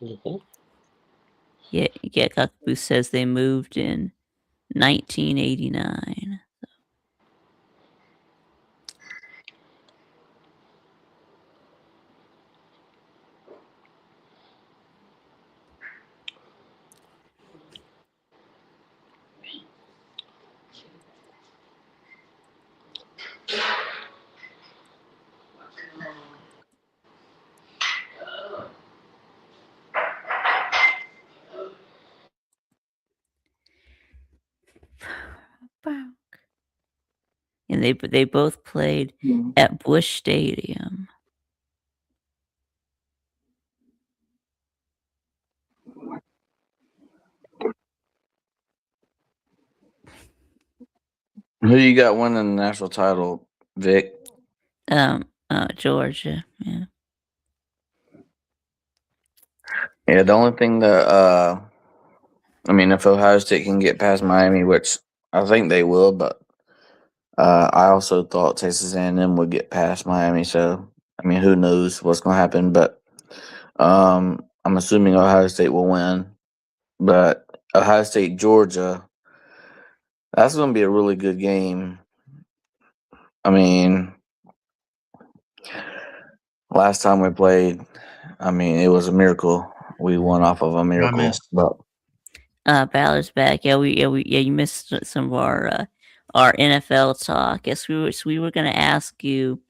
Mm-hmm. Yeah. Cockapoo says they moved in 1989. And they both played at Busch Stadium. Who you got winning the national title, Vic? Georgia. Yeah. Yeah, the only thing that I mean, if Ohio State can get past Miami, which I think they will, but I also thought Texas A&M would get past Miami. So I mean, who knows what's going to happen? But I'm assuming Ohio State will win. But Ohio State Georgia, that's going to be a really good game. I mean, last time we played, I mean, it was a miracle. We won off of a miracle. missed. But Ballard's back. You missed some of our NFL talk. Yes, we were gonna ask you,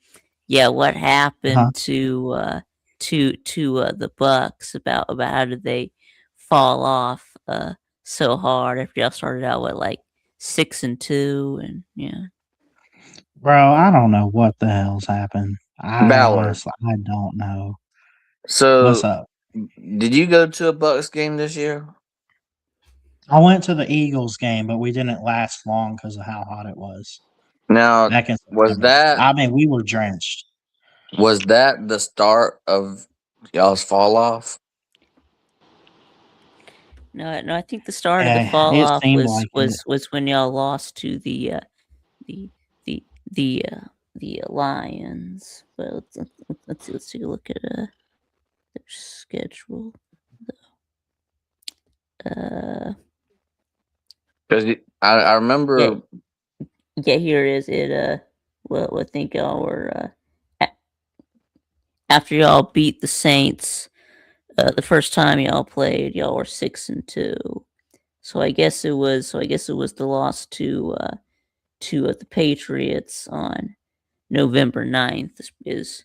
what happened to the Bucks about how did they fall off so hard after y'all started out like 6-2 and yeah. Bro, I don't know what the hell's happened. I Ballard. don't know. So, What's up? did you go to a Bucks game this year? I went to the Eagles game, but we didn't last long because of how hot it was. Now, Back in was September. that I mean, we were drenched. the start of y'all's fall off? No, I think the start of the Yeah, fall it off seemed was like it. was when y'all lost to the the the Lions. But let's take a look at their schedule. Because I remember. Here it is. Well, I think y'all were after y'all beat the Saints the first time y'all played, y'all were 6-2. So I guess it was the loss to the Patriots on November 9th is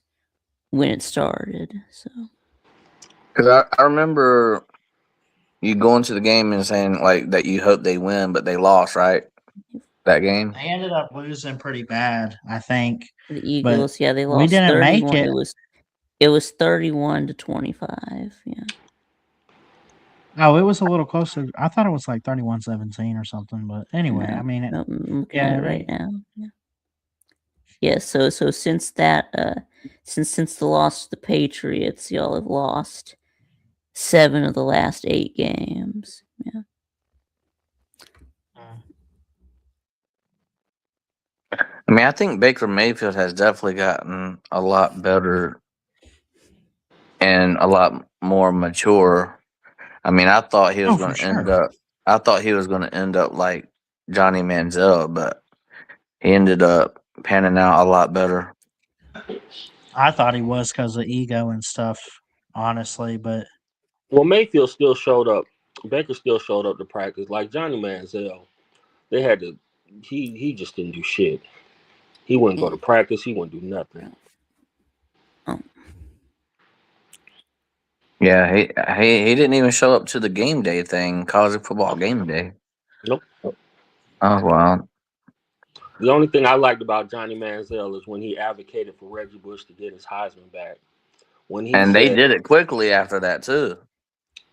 when it started. So Because I remember you going to the game and saying like that you hope they win, but they lost, right? That game. They ended up losing pretty bad, I think. the But Eagles, they we lost didn't make 31. it. It was 31-25. Yeah. Oh, it was a little closer. I thought it was like 31-17 or something. But anyway, No, I mean, I'm looking at it right now. Yeah. Yeah. So since that since the loss to the Patriots, y'all have lost 7 of the last 8 games. Yeah. I mean, I think Baker Mayfield has definitely gotten a lot better and a lot more mature. I mean, I thought he was oh, going for to sure. end up. I thought he was going to end up like Johnny Manziel, but he ended up panning out a lot better. I thought he was because of ego and stuff, honestly. But Well, Mayfield still showed up. Baker still showed up to practice. Like Johnny Manziel, they had to. He just didn't do shit. He wouldn't go to practice. He wouldn't do nothing. Oh. Yeah, he didn't even show up to the game day thing, college football game day. Nope. Oh wow. The only thing I liked about Johnny Manziel is when he advocated for Reggie Bush to get his Heisman back. when he And said, they did it quickly after that too.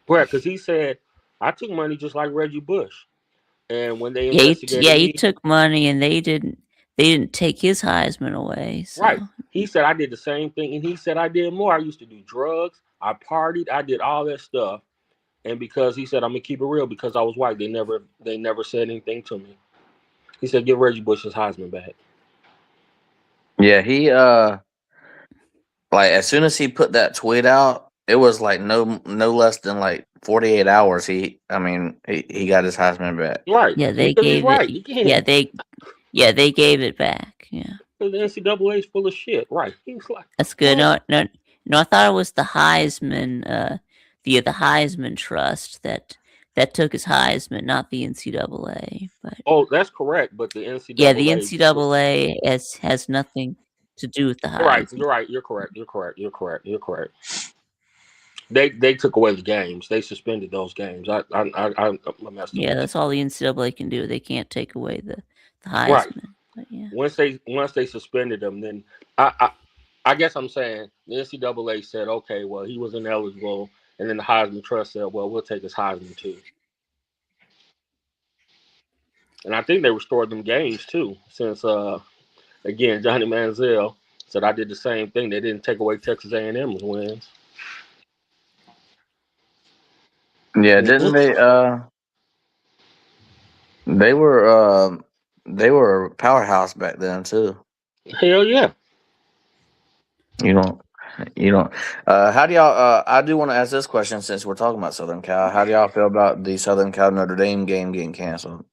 right, because he said, I took money just like Reggie Bush. And when they Yeah, investigated he me, took money and they didn't take his Heisman away. So right, he said I did the same thing, and he said I did more. I used to do drugs, I partied, I did all that stuff. And because he said I'm gonna keep it real, because I was white, they never said anything to me. He said, give Reggie Bush his Heisman back. Yeah, he like as soon as he put that tweet out, it was like no less than like 48 hours. He got his Heisman back. Right. yeah, they Because he's gave right. it. You can't. They gave it back. Yeah, The NCAA is full of shit. Right. He's like, that's good. what? No, I thought it was the Heisman, the Heisman Trust that took his Heisman, not the NCAA. But Oh, that's correct. But the yeah, the NCAA. NCAA has nothing to do with the You're right. Heisman. You're right. You're correct. You're correct. You're correct. You're correct. They took away the games. They suspended those games. I messed up. Yeah, that's all the NCAA can do. They can't take away the Right. Heisman. But yeah. Once they suspended them, then I guess I'm saying the NCAA said, okay, well, he was ineligible, and then the Heisman Trust said, well, we'll take his Heisman too. And I think they restored them games too, since again Johnny Manziel said I did the same thing. They didn't take away Texas A&M's wins. Yeah, Mm-hmm. didn't they? They were a powerhouse back then too. Hell yeah. You don't. How do y'all? I do want to ask this question since we're talking about Southern Cal. How do y'all feel about the Southern Cal Notre Dame game getting canceled?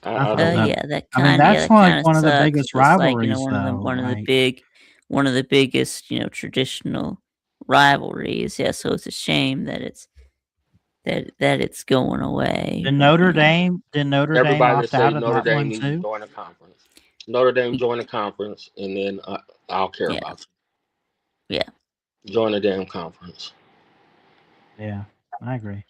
I feel that. Yeah, that I mean, kind of that's like one of the sucks. biggest It's like rivalries, though. one of the biggest traditional rivalries. Yeah, so it's a shame that it's going away. Did but, Notre yeah. Dame Everybody that opt say out of Notre that one Dame needs to too? join a conference. Notre Dame join a conference, and then I'll care Yeah. about Yeah. you. Join a damn conference. Yeah, I agree.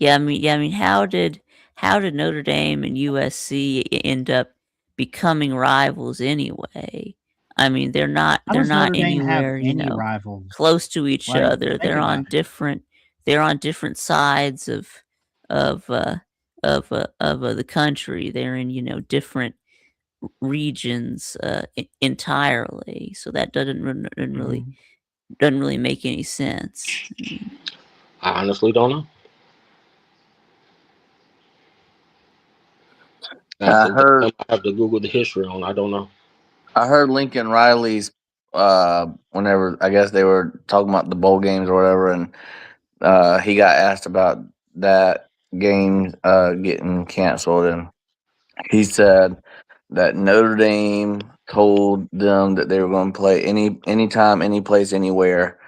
Yeah, I mean, how did Notre Dame and USC end up becoming rivals anyway? I mean, they're not How does Notre Dame have anywhere, any rivals? close to each Like, other. think about it. They're on different sides of the country. They're in different regions entirely. So that Mhm. doesn't really make any sense. I mean, I honestly don't know. I heard I have to Google the history on. I don't know. I heard Lincoln Riley's whenever I guess they were talking about the bowl games or whatever, and he got asked about that game getting canceled, and he said that Notre Dame told them that they were going to play anytime, any place, anywhere,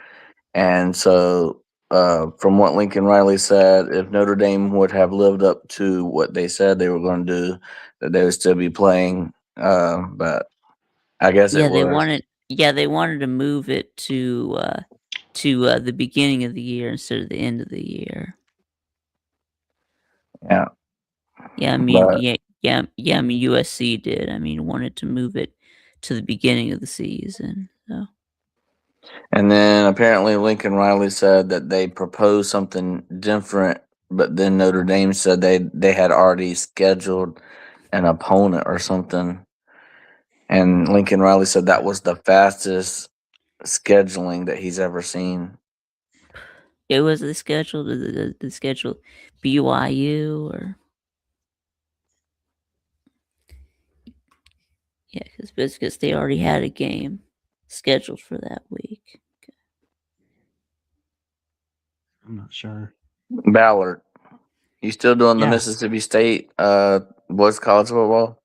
and so from what Lincoln Riley said, if Notre Dame would have lived up to what they said they were going to do, that they would still be playing. But I guess it was. they wanted to move it to the beginning of the year instead of the end of the year. Yeah. Yeah, I mean, But I mean, USC did. I mean, wanted to move it to the beginning of the season. So. and then apparently Lincoln Riley said that they proposed something different, but then Notre Dame said they had already scheduled an opponent or something. And Lincoln Riley said that was the fastest scheduling that he's ever seen. It was the schedule, the schedule BYU or yeah, because they already had a game scheduled for that week. Okay. I'm not sure. Ballard, you still doing the Yeah. Mississippi State boys college football?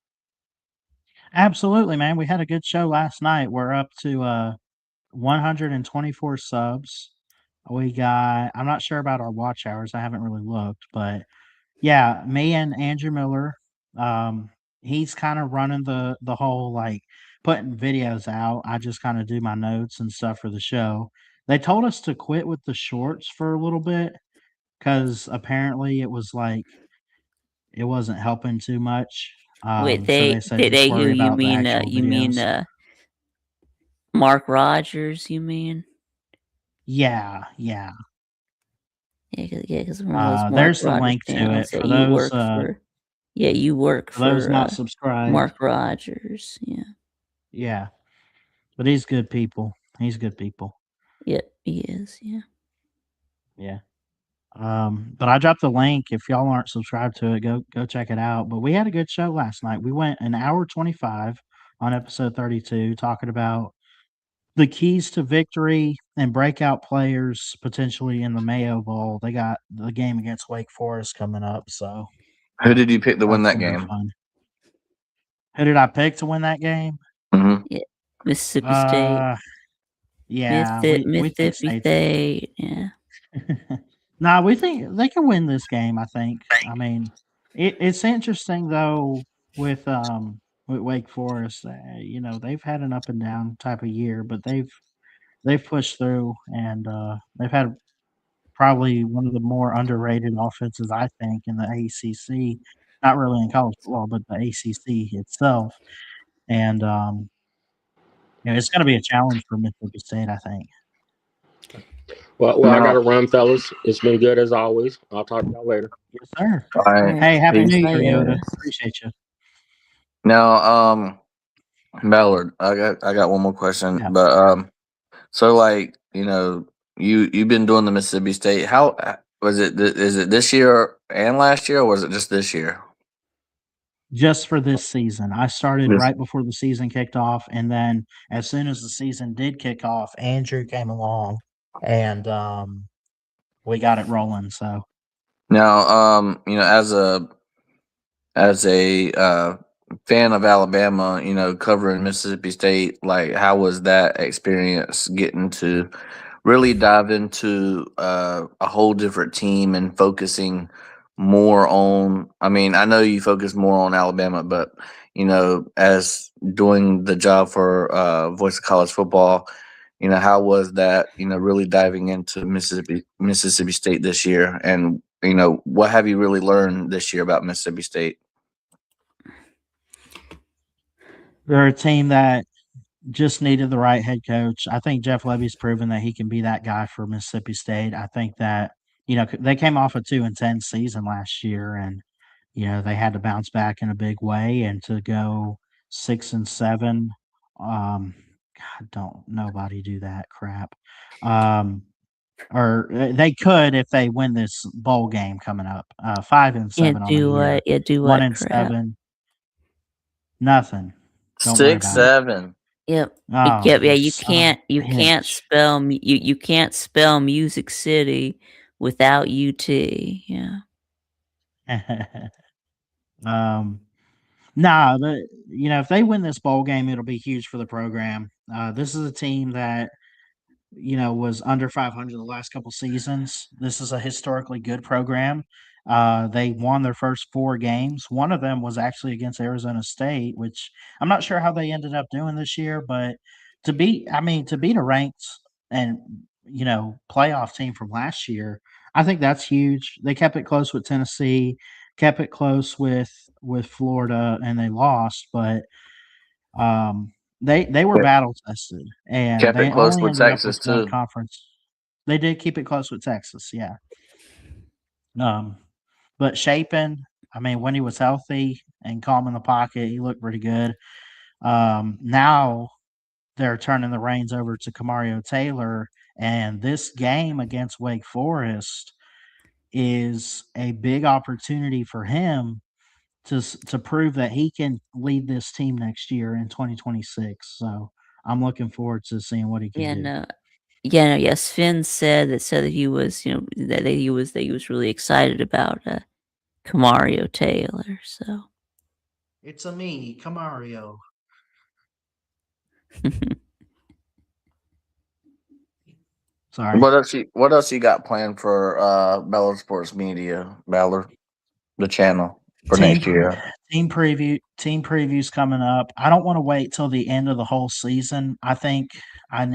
Absolutely, man. We had a good show last night. We're up to 124 subs. We got, I'm not sure about our watch hours. I haven't really looked, but yeah, me and Andrew Miller, he's kind of running the whole like putting videos out. I just kind of do my notes and stuff for the show. They told us to quit with the shorts for a little bit because apparently it was like it wasn't helping too much. Wait, So they said just who worry you about the mean? actual You mean videos. Mark Rogers, you mean? Yeah. Yeah, because one of those Mark There's the Rogers link to channels it that for you those work for. Yeah, you work for not subscribed. Mark Rogers. Yeah. Yeah, but he's good people. He's good people. Yep, he is. Yeah. Yeah. But I dropped the link. If y'all aren't subscribed to it, go check it out. But we had a good show last night. We went an hour 25 on episode 32, talking about the keys to victory and breakout players potentially in the Mayo Bowl. They got the game against Wake Forest coming up, so Who did you pick to win that's that gonna be game? fun. Who did I pick to win that game? Hmm. Yeah. Mississippi State. Yeah, we think Mississippi State. Yeah. Nah, we think they can win this game. I think. I mean, it's interesting though with Wake Forest. They've had an up and down type of year, but they've pushed through, and they've had probably one of the more underrated offenses, I think, in the ACC. Not really in college football, but the ACC itself. And it's going to be a challenge for Mississippi State, I think. Well, I got to run, fellas. It's been good as always. I'll talk to y'all later. Yes, sir. All right. Hey, happy Peace. New Year, Later. Yoda. Appreciate you. Now, Ballard, I got one more question, Yeah. but so like you've been doing the Mississippi State. How was it? Is it this year and last year, or was it just this year? Just for this season. I started This- right before the season kicked off, and then as soon as the season did kick off, Andrew came along, and we got it rolling. So Now, as a fan of Alabama, covering Mississippi State, like how was that experience getting to really dive into a whole different team and focusing more on? I mean, I know you focus more on Alabama, but as doing the job for Voice of College Football, how was that? Really diving into Mississippi State this year, and what have you really learned this year about Mississippi State? they're a team that just needed the right head coach. I think Jeff Levy's proven that he can be that guy for Mississippi State. I think that they came off a 2-10 season last year, and they had to bounce back in a big way, and to go 6-7. God, don't nobody do that crap. Or they could if they win this bowl game coming up. 5-7 on the year. Yeah, do One what and crap. 7. Nothing. Don't worry about it. 6-7. Yep. Oh, Yep. Yeah. you can't spell you can't spell Music City without UT. Yeah. Nah, but if they win this bowl game, it'll be huge for the program. This is a team that was under 500 the last couple seasons. This is a historically good program. They won their first 4 games. One of them was actually against Arizona State, which I'm not sure how they ended up doing this year, but to beat a ranked and playoff team from last year, I think that's huge. They kept it close with Tennessee, kept it close with Florida, and they lost, but they were battle tested, and Kept they it close only with ended Texas, up with one too. conference. They did keep it close with Texas, yeah. But Shapen, when he was healthy and calm in the pocket, he looked pretty good. Now they're turning the reins over to Kamario Taylor, and this game against Wake Forest is a big opportunity for him to prove that he can lead this team next year in 2026. So I'm looking forward to seeing what he can Yeah. do. No. Yeah. No. Yes. Finn said that he was that he was really excited about Kamario Taylor. So. It's a me, Kamario. Sorry. What else you got planned for Ballard Sports Media, Ballard, the channel for next year? Team previews coming up. I don't want to wait till the end of the whole season. I think I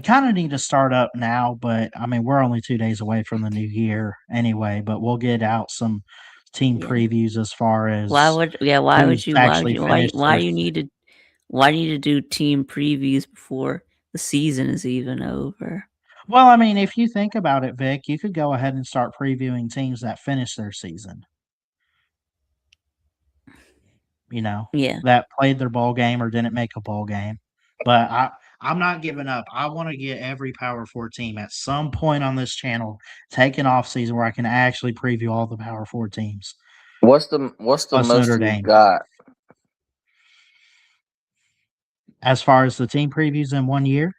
kind of need to start up now, but we're only 2 days away from the new year anyway, but we'll get out some team previews as far as Why would you actually finished why their you need to Why do you need to do team previews before the season is even over? Well, I mean, if you think about it, Vic, you could go ahead and start previewing teams that finish their season. Yeah. That played their bowl game or didn't make a bowl game. But I'm not giving up. I want to get every Power 4 team at some point on this channel take an off season where I can actually preview all the Power 4 teams. What's the Plus most Notre you've Dame. got? As far as the team previews in 1 year?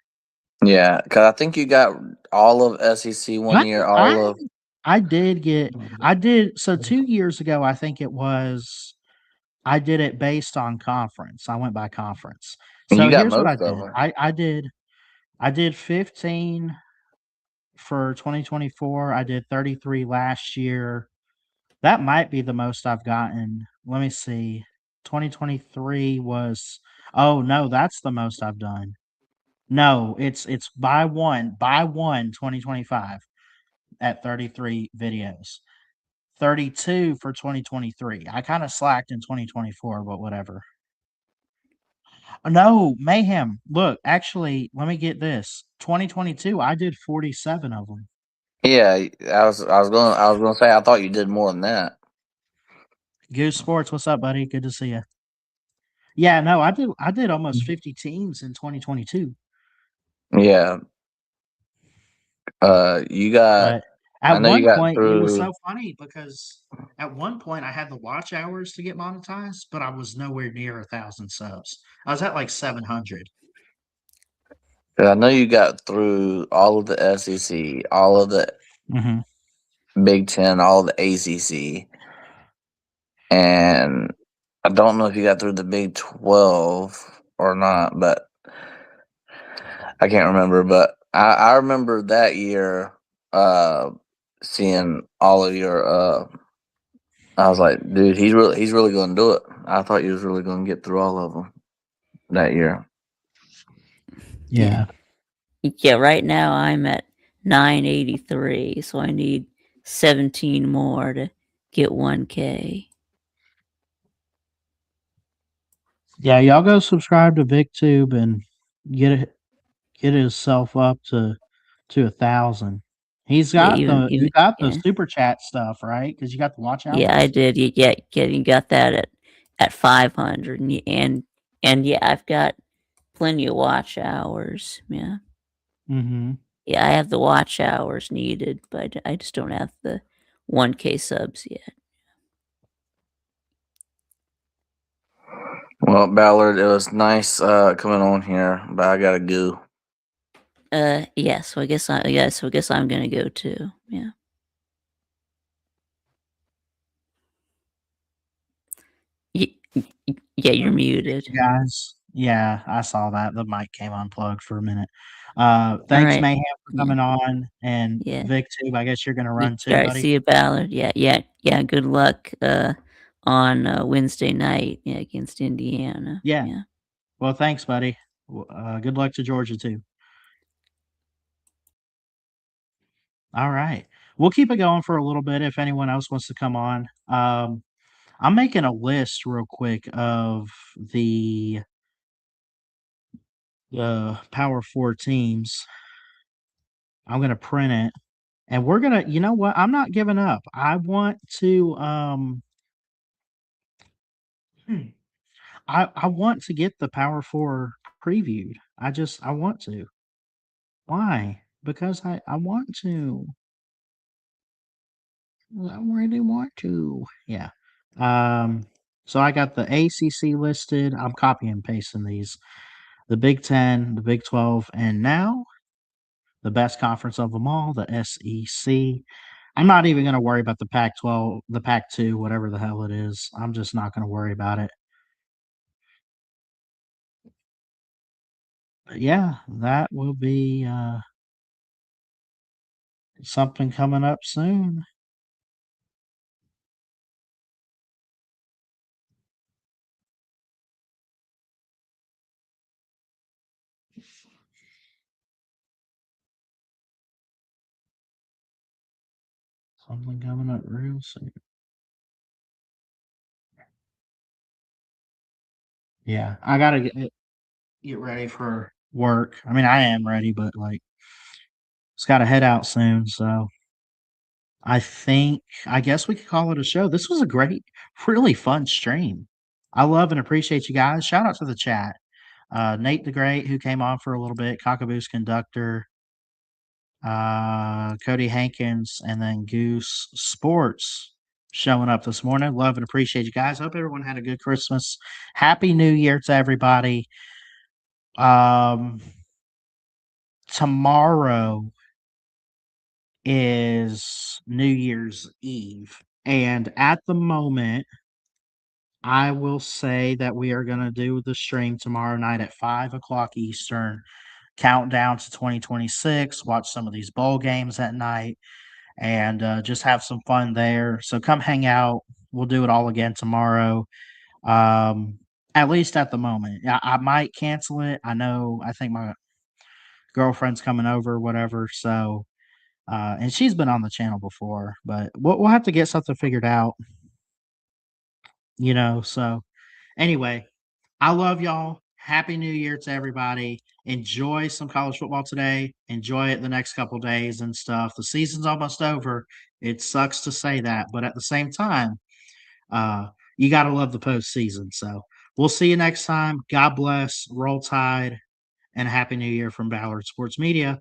Yeah, because I think you got all of SEC one year, all of. I did so 2 years ago, I think it was I did it based on conference. I went by conference. You So got here's what I most of did. them. I did 15 for 2024. I did 33 last year. That might be the most I've gotten. Let me see. 2023 was oh no, that's the most I've done. No, it's by one 2025 at 33 videos. 32 for 2023. I kind of slacked in 2024, but whatever. No, Mayhem. Look, actually, let me get this. 2022, I did 47 of them. Yeah, I was gonna say I thought you did more than that. Goose Sports, what's up, buddy? Good to see you. Yeah, no, I did almost 50 teams in 2022. Yeah. You got. But I at know you one got point, it was through. so funny because at one point I had the watch hours to get monetized, but I was nowhere near 1,000 subs. I was at like 700. I know you got through all of the SEC, all of the Mm-hmm. Big Ten, all of the ACC, and I don't know if you got through the Big 12 or not, but I can't remember. But I remember that year seeing all of your. I was like, dude, he's really going to do it. I thought he was really going to get through all of them that year. Yeah. Yeah, right now I'm at 983, so I need 17 more to get 1K. Yeah, y'all go subscribe to VicTube and get himself up to 1,000. He's Yeah, got the yeah, super chat stuff, right? Because you got the watch yeah, I hours. did. You got that at 500, and yeah, I've got plenty of watch hours. Yeah, Mm-hmm. yeah, I have the watch hours needed, but I just don't have the 1K subs yet. Well, Ballard, it was nice coming on here, but I got to go. Yeah, so I guess I'm gonna go too. Yeah. Yeah, you're muted. Guys, yeah, I saw that. The mic came unplugged for a minute. All Thanks, right. Mayhem, for Yeah. coming on. And Yeah. VicTube, I guess you're going to run too, All right. buddy. See you, Ballard. Yeah. Good luck on Wednesday night against Indiana. Yeah. Yeah. Well, thanks, buddy. Good luck to Georgia, too. All right. We'll keep it going for a little bit if anyone else wants to come on. I'm making a list real quick of the Power 4 teams. I'm going to print it. And we're going to, you know what? I'm not giving up. I want to I want to get the Power 4 previewed. I want to. Why? Because I want to. I really want to. Yeah. So I got the ACC listed. I'm copy and pasting these. The Big 10, the Big 12, and now the best conference of them all, the SEC. I'm not even going to worry about the Pac 12, the Pac 2, whatever the hell it is. I'm just not going to worry about it. But yeah, that will be something coming up soon. Something coming up real soon. Yeah, I gotta get it. get ready for work. I mean, I am ready, but like, it's got to head out soon. So I guess we could call it a show. This was a great, really fun stream. I love and appreciate you guys. Shout out to the chat. Nate the Great, who came on for a little bit, Cockaboo's Conductor, Cody Hankins, and then Goose Sports showing up this morning. Love and appreciate you guys. Hope everyone had a good Christmas. Happy New Year to everybody. Tomorrow is New Year's Eve. And at the moment, I will say that we are going to do the stream tomorrow night at 5 o'clock Eastern. Countdown to 2026. Watch some of these bowl games at night and just have some fun there. So come hang out. We'll do it all again tomorrow. At least at the moment. I might cancel it. I think my girlfriend's coming over, whatever. So, and she's been on the channel before, but we'll have to get something figured out, So, anyway, I love y'all. Happy New Year to everybody. Enjoy some college football today. Enjoy it the next couple days and stuff. The season's almost over. It sucks to say that, but at the same time, you got to love the postseason. So we'll see you next time. God bless. Roll Tide. And a Happy New Year from Ballard Sports Media.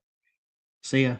See ya.